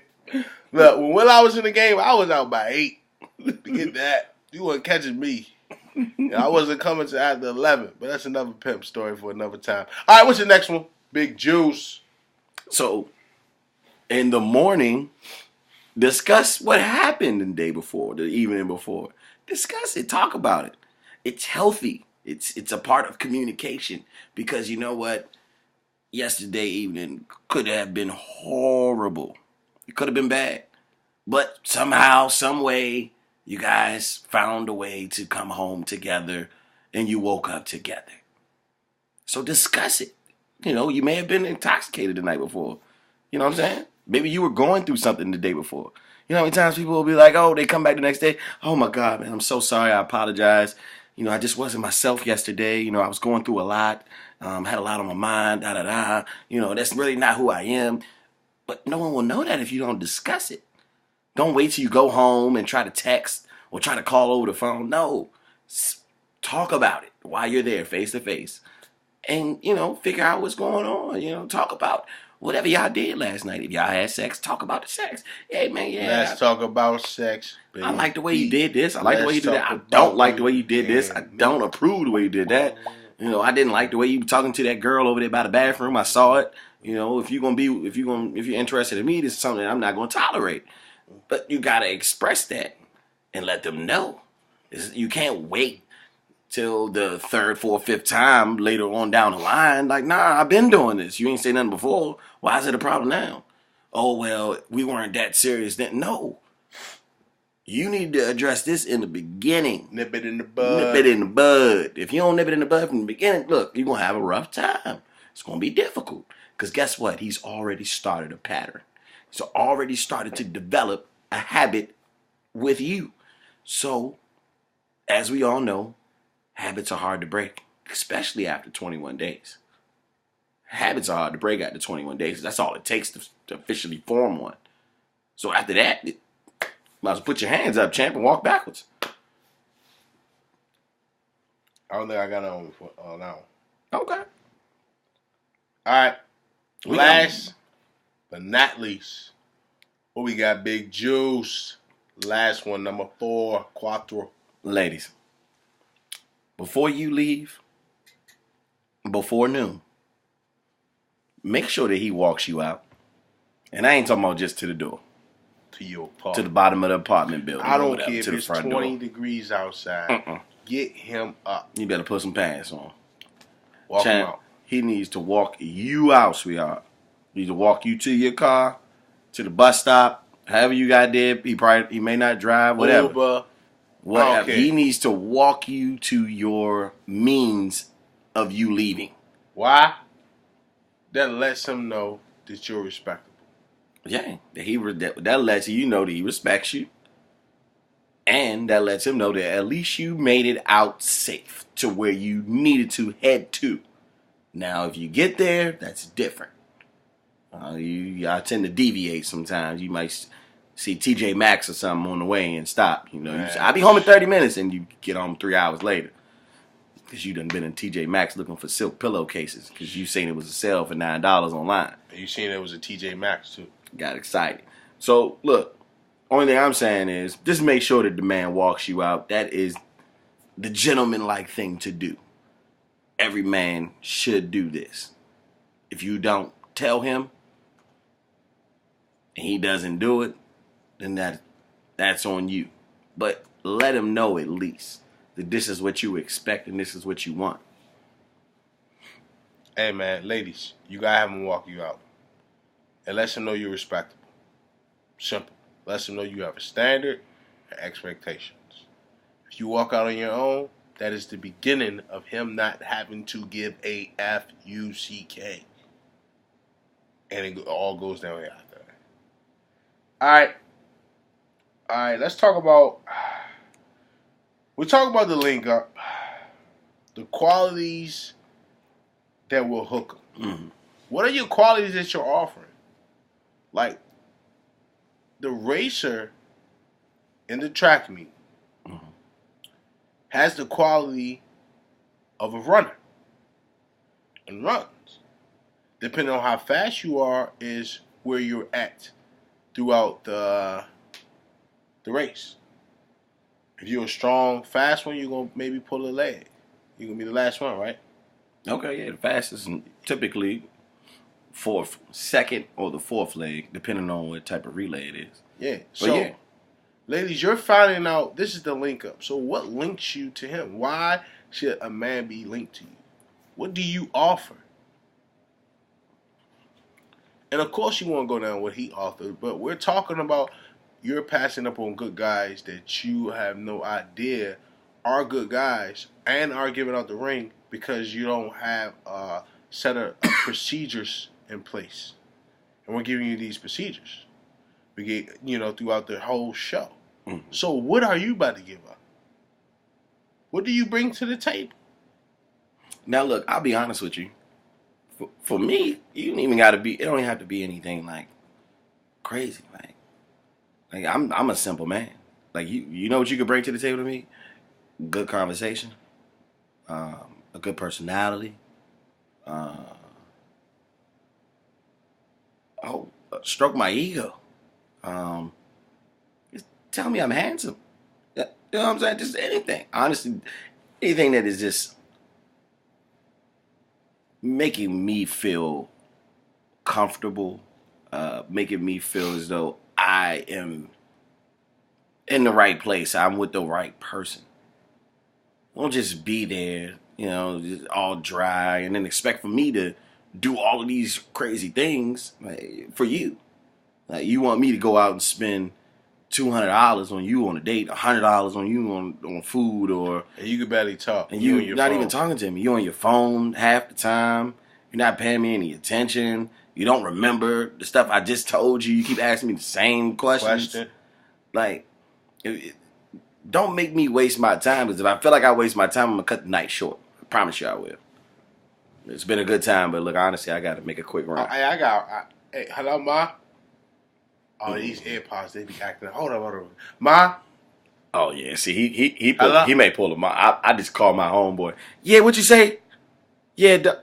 Look, when I was in the game, I was out by 8 to get that. You wasn't catching me. I wasn't coming to after 11, but that's another pimp story for another time. All right, what's the next one? Big Juice. So, in the morning, discuss what happened the day before, the evening before. Discuss it. Talk about it. It's healthy. It's a part of communication because you know what? Yesterday evening could have been horrible. It could have been bad. But somehow, some way, you guys found a way to come home together and you woke up together. So discuss it. You know, you may have been intoxicated the night before. You know what I'm saying? Maybe you were going through something the day before. You know how many times people will be like, oh, they come back the next day. Oh my God, man, I'm so sorry. I apologize. You know, I just wasn't myself yesterday. You know, I was going through a lot. Had a lot on my mind, da da da. You know, that's really not who I am. But no one will know that if you don't discuss it. Don't wait till you go home and try to text or try to call over the phone. No, talk about it while you're there face to face. And, you know, figure out what's going on. You know, talk about whatever y'all did last night. If y'all had sex, talk about the sex. Hey, man, yeah. Let's talk about sex, baby. I like the way you did this. I like the way you did that. I don't like the way you did this. I don't approve the way you did that. You know, I didn't like the way you were talking to that girl over there by the bathroom. I saw it. You know, if you're interested in me, this is something I'm not gonna tolerate. But you gotta express that and let them know. You can't wait till the third, fourth, fifth time later on down the line. Like, nah, I've been doing this. You ain't say nothing before. Why is it a problem now? Oh, well, we weren't that serious then. No. You need to address this in the beginning. Nip it in the bud. Nip it in the bud. If you don't nip it in the bud from the beginning, look, you're going to have a rough time. It's going to be difficult. Because guess what? He's already started a pattern. He's already started to develop a habit with you. So, as we all know, habits are hard to break, especially after 21 days. Habits are hard to break after 21 days. That's all it takes to officially form one. So after that, might as well put your hands up, champ, and walk backwards. I don't think I got it on that one. Okay. All right. Last but not least, what we got? Big Juice. Last one, number 4, Cuatro. Ladies, before you leave, before noon, make sure that he walks you out. And I ain't talking about just to the door. To your apartment. To the bottom of the apartment building. I don't care if to it's 20 degrees outside. Get him up. You better put some pants on. Walk him out. He needs to walk you out, sweetheart. He needs to walk you to your car, to the bus stop, however you got there. He may not drive, whatever. Uber. Whatever. Okay. He needs to walk you to your means of you leaving. Why? That lets him know that you're respectable. Yeah, that lets you know that he respects you. And that lets him know that at least you made it out safe to where you needed to head to. Now, if you get there, that's different. I tend to deviate sometimes. You might see TJ Maxx or something on the way and stop. You know, I'll be home in 30 minutes and you get home 3 hours later. Because you done been in TJ Maxx looking for silk pillowcases. Because you seen it was a sale for $9 online. You seen it was a TJ Maxx too. Got excited. So, look, only thing I'm saying is just make sure that the man walks you out. That is the gentleman-like thing to do. Every man should do this. If you don't tell him and he doesn't do it, then that's on you. But let him know at least that this is what you expect and this is what you want. Hey, man, ladies, you gotta have him walk you out. And let him know you're respectable. Simple. Let him know you have a standard and expectations. If you walk out on your own, that is the beginning of him not having to give a F-U-C-K. And it all goes down after that. All right, let's talk about... We talk about the link up. The qualities that will hook them. Mm-hmm. What are your qualities that you're offering? Like, the racer in the track meet has the quality of a runner and runs. Depending on how fast you are is where you're at throughout the race. If you're a strong, fast one, you're gonna maybe pull a leg. You're gonna be the last one, right? Okay, yeah, the fastest typically fourth, second, or the fourth leg, depending on what type of relay it is. Yeah. But So, yeah, ladies, you're finding out this is the link up. So, what links you to him? Why should a man be linked to you? What do you offer? And of course, you want to go down what he offered, but we're talking about you're passing up on good guys that you have no idea are good guys and are giving out the ring because you don't have a set of procedures in place. And we're giving you these procedures. We get, throughout the whole show. Mm-hmm. So what are you about to give up? What do you bring to the table? Now look, I'll be honest with you. For me, you don't even got to be. It don't even have to be anything like crazy. Like I'm a simple man. Like you know what you could bring to the table to me? Good conversation, a good personality. Stroke my ego. Just tell me I'm handsome. You know what I'm saying? Just anything. Honestly, anything that is just making me feel comfortable, making me feel as though I am in the right place. I'm with the right person. Don't just be there, just all dry, and then expect for me to do all of these crazy things for you. Like you want me to go out and spend $200 on you on a date, $100 on you on food, and you can barely talk. And you're not even talking to me. You're on your phone half the time. You're not paying me any attention. You don't remember the stuff I just told you. You keep asking me the same questions. Like, don't make me waste my time. Because if I feel like I waste my time, I'm going to cut the night short. I promise you I will. It's been a good time, but look, honestly, I got to make a quick run. Hey, hello, Ma? Oh, these AirPods, they be acting. Hold on. Ma? Oh, yeah. See, he may pull them. I just called my homeboy. Yeah, what you say? Yeah,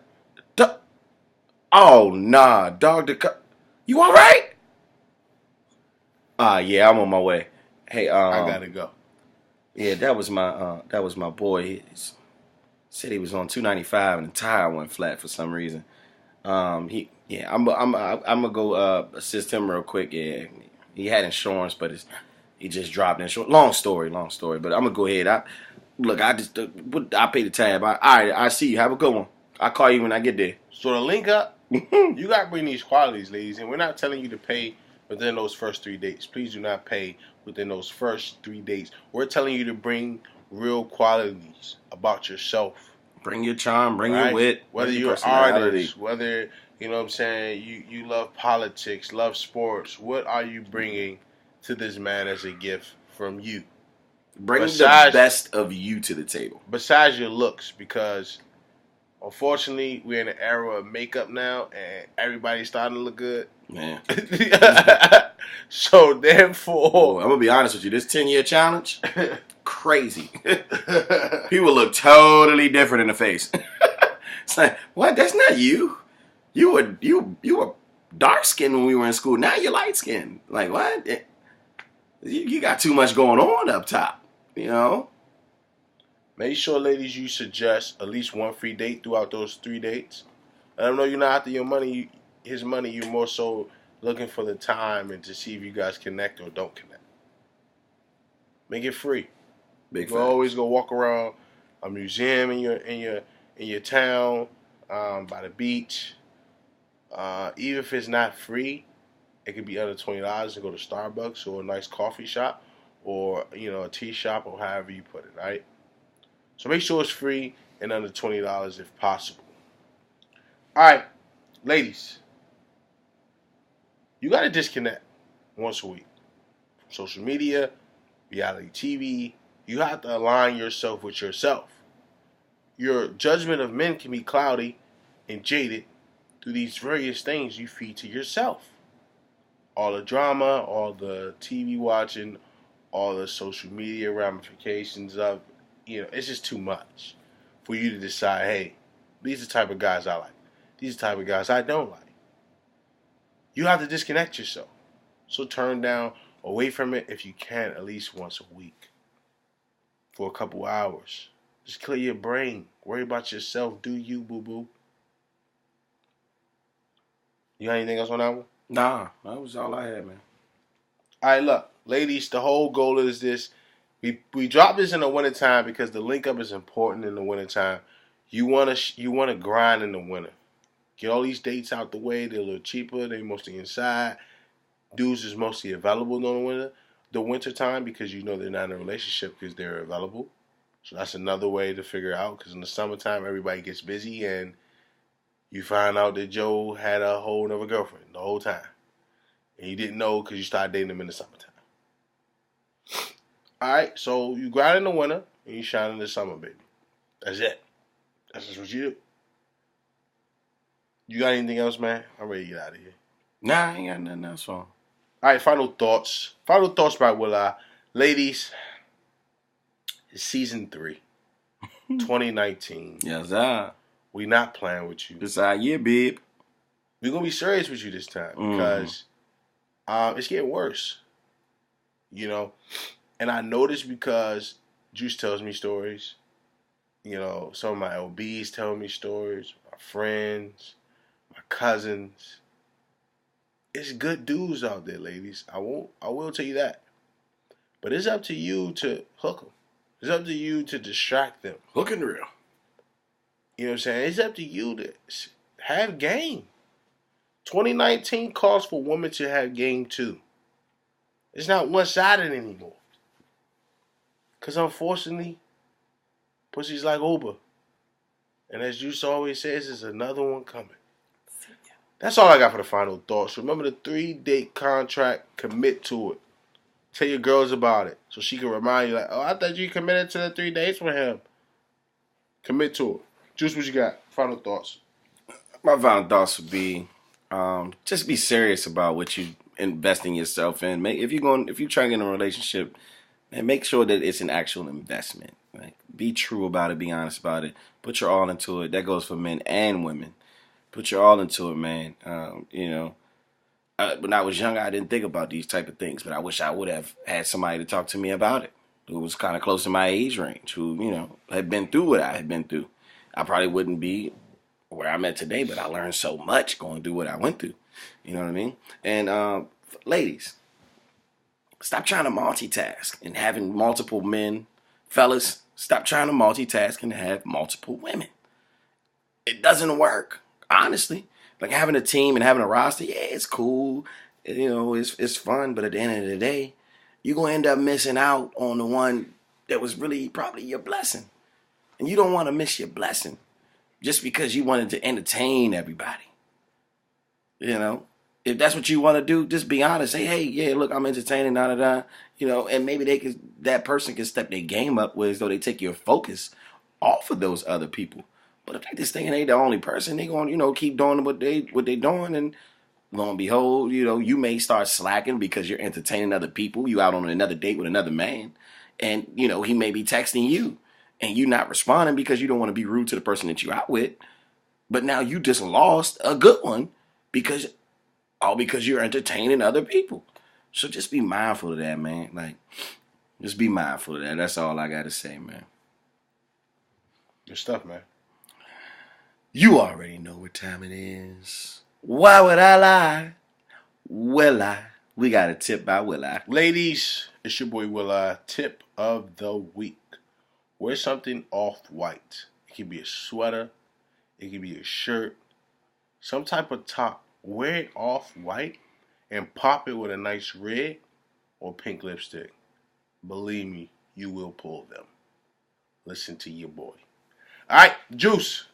oh, nah, dog. You all right? Yeah, I'm on my way. Hey, I gotta go. Yeah, that was my boy. He said he was on 295 and the tire went flat for some reason. I'm gonna go assist him real quick. Yeah, he had insurance, but he just dropped insurance. Long story, but I'm gonna go ahead. I pay the tab. All right, I see you. Have a good one. I'll call you when I get there. So to link up, you gotta bring these qualities, ladies, and we're not telling you to pay within those first 3 dates. Please do not pay within those first 3 dates. We're telling you to bring real qualities about yourself. Bring your charm, bring your wit, whether you're an artist, whether you know what I'm saying, you love politics, love sports. What are you bringing to this man as a gift from you? Bring the best of you to the table. Besides your looks, because unfortunately we're in an era of makeup now, and everybody's starting to look good. Man. So therefore, I'm gonna be honest with you. This 10-year challenge, crazy. People look totally different in the face. It's like, what? That's not you. You were dark skinned when we were in school. Now you're light skinned. Like what? You got too much going on up top. Make sure, ladies, you suggest at least one free date throughout those 3 dates. Let them know you're not after his money. You're more so looking for the time and to see if you guys connect or don't connect. Make it free. You always go walk around a museum in your town, by the beach. Even if it's not free, it could be under $20 to go to Starbucks or a nice coffee shop or a tea shop or however you put it, right? So make sure it's free and under $20 if possible. All right, ladies, you got to disconnect once a week from social media, reality TV. You have to align yourself with yourself. Your judgment of men can be cloudy and jaded through these various things you feed to yourself. All the drama, all the TV watching, all the social media ramifications of, it's just too much for you to decide, hey, these are the type of guys I like. These are the type of guys I don't like. You have to disconnect yourself. So turn down, away from it if you can, at least once a week. for a couple hours. Just clear your brain. Worry about yourself. Do you, boo boo? You got anything else on that one? Nah, that was all I had, man. All right, look, ladies. The whole goal is this. We drop this in the wintertime because the link up is important in the wintertime. You wanna grind in the winter. Get all these dates out the way. They're a little cheaper. They're mostly inside. Dudes is mostly available during the winter time because you know they're not in a relationship because they're available. So that's another way to figure out because in the summertime everybody gets busy and you find out that Joe had a whole other girlfriend the whole time. And you didn't know because you started dating them in the summertime. Alright, so you grind in the winter and you shine in the summer, baby. That's it. That's just what you do. You got anything else, man? I'm ready to get out of here. Nah, I ain't got nothing else on. Alright, final thoughts. Final thoughts by Will.i. Ladies, it's season 3, 2019. Yes, sir. We not playing with you. This our year, babe. We're going to be serious with you this time because it's getting worse. You know? And I know this because Juice tells me stories. You know, some of my LBs tell me stories. My friends, my cousins. It's good dudes out there, ladies. I will tell you that. But it's up to you to hook them. It's up to you to distract them. Hook and reel. You know what I'm saying? It's up to you to have game. 2019 calls for women to have game too. It's not one-sided anymore. Because unfortunately, pussy's like Uber. And as Juice always says, there's another one coming. That's all I got for the final thoughts. Remember the 3-date contract. Commit to it. Tell your girls about it. So she can remind you like, oh, I thought you committed to the 3 dates with him. Commit to it. Juice, what you got? Final thoughts. My final thoughts would be just be serious about what you investing yourself in. If you're trying to get in a relationship, and make sure that it's an actual investment. Like, be true about it. Be honest about it. Put your all into it. That goes for men and women. Put your all into it, man. When I was younger, I didn't think about these type of things, but I wish I would have had somebody to talk to me about it who was kind of close to my age range, who, had been through what I had been through. I probably wouldn't be where I'm at today, but I learned so much going through what I went through. You know what I mean? And ladies, stop trying to multitask and having multiple men. Fellas, stop trying to multitask and have multiple women. It doesn't work, honestly. Like having a team and having a roster, yeah, it's cool. It's fun, but at the end of the day, you're going to end up missing out on the one that was really probably your blessing. And you don't want to miss your blessing just because you wanted to entertain everybody. If that's what you want to do, just be honest. Say, hey, yeah, look, I'm entertaining, and maybe that person can step their game up as though they take your focus off of those other people. But if they just thinking they the only person, they going, keep doing what they doing, and lo and behold, you may start slacking because you're entertaining other people. You out on another date with another man, and he may be texting you, and you not responding because you don't want to be rude to the person that you out with. But now you just lost a good one because you're entertaining other people. So just be mindful of that, man. Like, just be mindful of that. That's all I gotta say, man. Good stuff, man. You already know what time it is. Why would I lie? Will.i? We got a tip by Will.i. Ladies, it's your boy Will.i. Tip of the week. Wear something off-white. It can be a sweater. It can be a shirt. Some type of top. Wear it off-white and pop it with a nice red or pink lipstick. Believe me, you will pull them. Listen to your boy. All right, Juice.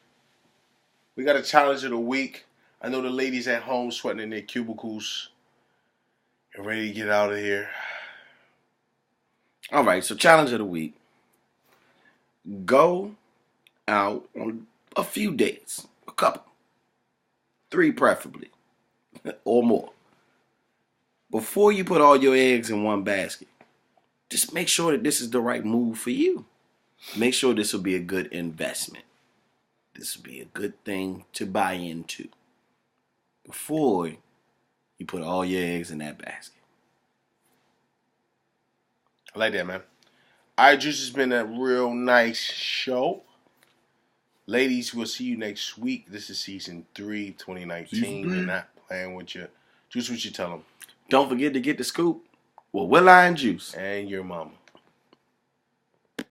We got a challenge of the week. I know the ladies at home sweating in their cubicles and ready to get out of here. All right, so challenge of the week. Go out on a few dates. A couple. 3 preferably. Or more. Before you put all your eggs in one basket, just make sure that this is the right move for you. Make sure this will be a good investment. This will be a good thing to buy into before you put all your eggs in that basket. I like that, man. All right, Juice, has been a real nice show. Ladies, we'll see you next week. This is season 3, 2019. Season 3. We're not playing with you. Juice, what you tell them? Don't forget to get the scoop with Will I and Juice. And your mama.